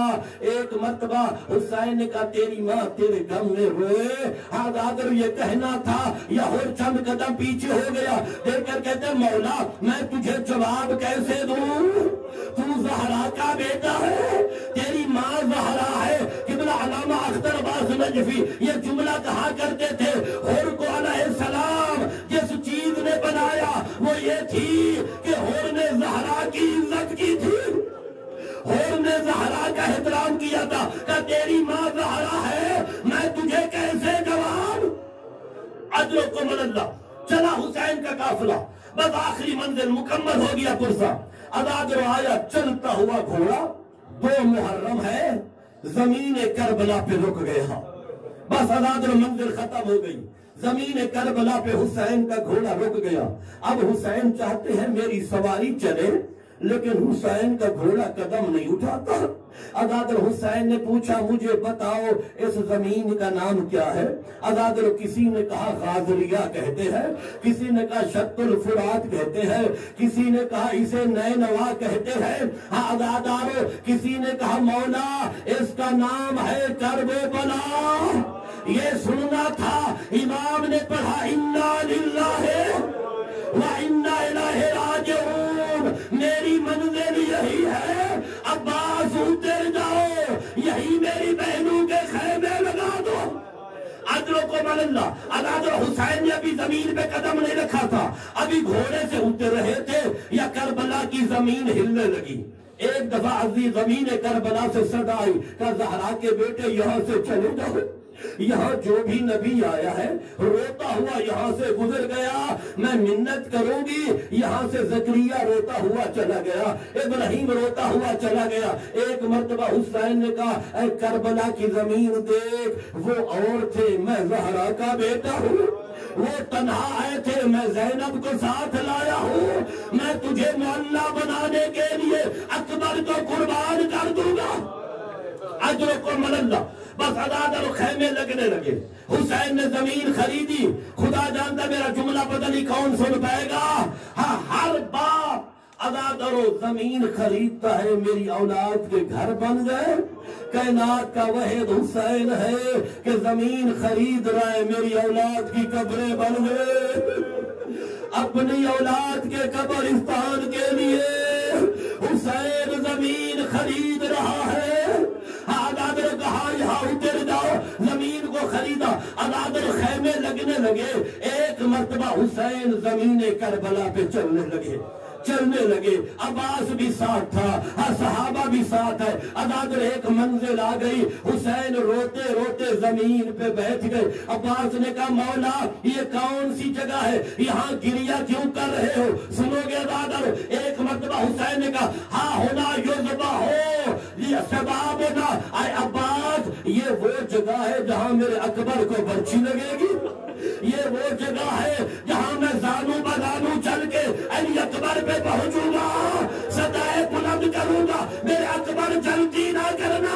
ایک مرتبہ حسین نے کہا تیری ماں تیرے غم میں روئے۔ ادادر یہ کہنا تھا یا اور چند قدم پیچھے ہو گیا۔ دیکھ کر کہتے مولا میں تجھے جواب کیسے دوں، تو زہرا کا بیٹا ہے، تیری ماں زہرا ہے۔ قبلہ علامہ اختر عباس نجفی یہ جملہ کہا کرتے تھے ہور کو علیہ السلام جس چیز نے بنایا وہ یہ تھی کہ ہور نے زہرا کی عزت کی تھی، ہور نے زہرا کا احترام کیا تھا کہ تیری ماں زہرا ہے، میں تجھے کیسے جواب۔ اجرکم اللہ چلا حسین کا قافلہ، بس آخری منزل مکمل ہو گیا پرسا۔ ادادر آیا چلتا ہوا گھوڑا، 2 محرم ہے، زمین کربلا پہ رک گیا، بس ادادر منزل ختم ہو گئی، زمین کربلا پہ حسین کا گھوڑا رک گیا۔ اب حسین چاہتے ہیں میری سواری چلے، لیکن حسین کا گھوڑا قدم نہیں اٹھاتا۔ ادادر حسین نے پوچھا مجھے بتاؤ اس زمین کا نام کیا ہے؟ ادادر کسی نے کہا غازریہ کہتے ہیں، کسی نے کہا شط الفرات کہتے ہیں، کسی نے کہا اسے نینوا کہتے ہیں۔ ادادارو کسی نے کہا مولا اس کا نام ہے کربلا۔ یہ سننا تھا، امام نے پڑھا انا للہ وَإِنَّا إِلَيْهِ رَاجِعُونَ، میری منزل یہی ہے، عباس اتر جاؤ، یہی میری بہنوں کے خیمے لگا دو۔ اجرکم اللہ ادادر حسین نے ابھی زمین پہ قدم نہیں رکھا تھا، ابھی گھوڑے سے اتر رہے تھے یا کربلا کی زمین ہلنے لگی۔ ایک دفعہ عزیز زمین کربلا سے صدا آئی کہ زہرا کے بیٹے یہاں سے چلے جاؤ، یہاں جو بھی نبی آیا ہے روتا ہوا یہاں سے گزر گیا، میں منت کروں گی، یہاں سے زکریا روتا ہوا چلا گیا، ابراہیم روتا ہوا چلا گیا۔ ایک مرتبہ حسین نے کہا اے کربلا کی زمین دیکھ، وہ اور تھے، میں زہرا کا بیٹا ہوں، وہ تنہا آئے تھے، میں زینب کو ساتھ لایا ہوں، میں تجھے معلّہ بنانے کے لیے اکبر کو قربان کر دوں گا۔ اجرکم اللہ۔ بس عداد اور خیمے لگنے لگے، حسین نے زمین خریدی، خدا جانتا میرا جملہ پتہ نہیں کون سن پائے گا، ہاں ہر باپ عداد اور زمین خریدتا ہے، میری اولاد کے گھر بن گئے۔ کائنات کا واحد حسین ہے کہ زمین خرید رہا ہے، میری اولاد کی قبریں بن گئے۔ اپنی اولاد کے قبرستان کے لیے حسین زمین خرید رہا ہے۔ عداد نے کہا یہاں اتر جاؤ، زمین کو خریدا، عداد خیمے لگنے لگے۔ ایک مرتبہ حسین زمین کربلا پہ چلنے لگے، عباس بھی ساتھ تھا، صحابہ بھی ساتھ ہے۔ عداد ایک منزل آ گئی، حسین روتے روتے زمین پہ بیٹھ گئے۔ عباس نے کہا مولا یہ کون سی جگہ ہے، یہاں گریہ کیوں کر رہے ہو؟ سنو گے عداد؟ ایک مرتبہ حسین نے کہا ہاں ہونا یذبح ہو شباب ہونا، اے عباس یہ وہ جگہ ہے جہاں میرے اکبر کو برچی لگے گی، یہ وہ جگہ ہے جہاں میں زانو بزانو چل کے علی اکبر پہ پہنچوں گا، صدائے بلند کروں گا، میرے اکبر جلدی نہ کرنا۔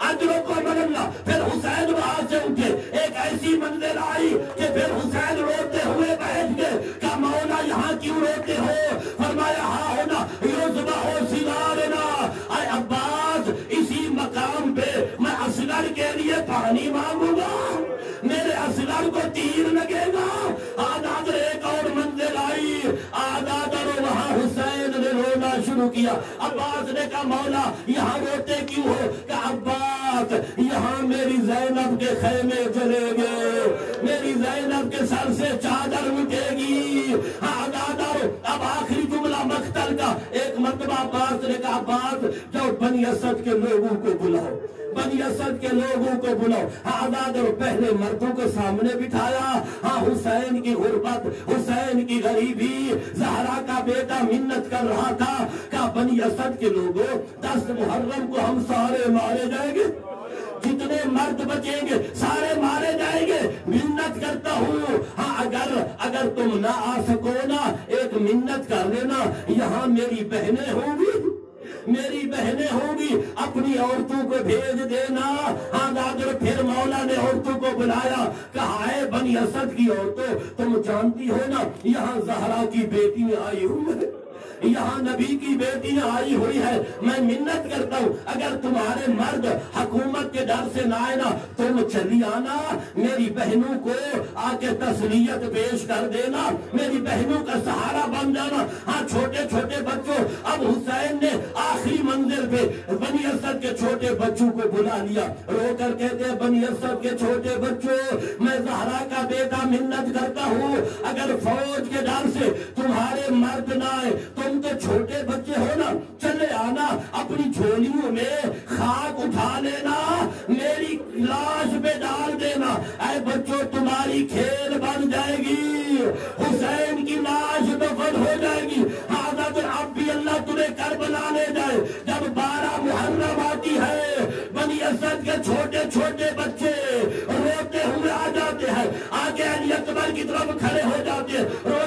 اجرکم اللہ۔ پھر حسین وہاں سے اٹھے، ایک ایسی منزل آئی کہ پھر حسین روتے ہوئے بیٹھ گئے، کہا مولا یہاں کیوں روتے ہو؟ فرمایا ہاں ہونا یذبح صغارنا، اے عباس اسی مقام پہ میں اصغر کے لیے پانی مانگوں گا، میرے اصغر کو تیر لگے گا۔ آداد ایک اور منزل آئی، آداد وہاں حسین نے رونا شروع کیا۔ عباس نے کہا مولا یہاں روتے کیوں ہو؟ کہ عباس یہاں میری زینب کے خیمے جلے گے، میری زینب کے سر سے چادر مٹے گی۔ اب آخری جملہ مقتل کا، ایک مرتبہ عباس نے کہا عباس جاؤ بنی اسد کے لوگوں کو بلاؤ، بنی اسد کے لوگوں کو بلاؤ۔ آزاد اور پہلے مردوں کو سامنے بٹھایا، ہاں حسین کی غربت، حسین کی غریبی، زہرا کا بیٹا منت کر رہا تھا کہ بنی اسد کے لوگوں 10 محرم کو ہم سارے مارے جائیں گے، جتنے مرد بچیں گے سارے مارے جائیں گے، منت کرتا ہوں ہاں اگر تم نہ آ سکو نا ایک منت کر لینا، یہاں میری بہنیں ہوں گی، اپنی عورتوں کو بھیج دینا۔ ہاں دادر پھر مولا نے عورتوں کو بلایا، کہا ہے بنی اسد کی عورتوں تم جانتی ہو نا یہاں زہرا کی بیٹیاں آئی ہوئی ہیں، یہاں نبی کی بیٹیاں آئی ہوئی ہے، میں منت کرتا ہوں اگر تمہارے مرد حکومت کے ڈر سے نہ آئے نا تم چلی آنا، میری بہنوں کو آ کے تسلیت پیش کر دینا، میری بہنوں کا سہارا بن جانا۔ ہاں چھوٹے چھوٹے بچوں، اب حسین نے آخری منزل پہ بنی اسد کے چھوٹے بچوں کو بلا لیا، رو کر کہتے ہیں بنی اسد کے چھوٹے بچوں میں زہرا کا بیٹا منت کرتا ہوں اگر فوج کے ڈر سے تمہارے مرد نہ آئے، تم تو چھوٹے بچے ہو نا، چلے آنا اپنی جھولیوں میں خاک اٹھا لینا، میری لاش پہ ڈال دینا، اے بچوں تمہاری کھیل بن جائے گی، حسین کی لاش دفن ہو جائے گی۔ حضرت اب بھی اللہ تمہیں کربلا لے جائے، جب 12 محرم آتی ہے بنی اسد کے چھوٹے چھوٹے بچے روتے ہوئے آ جاتے ہیں، آگے علی اکبر کی طرف کھڑے ہو جاتے ہیں، رو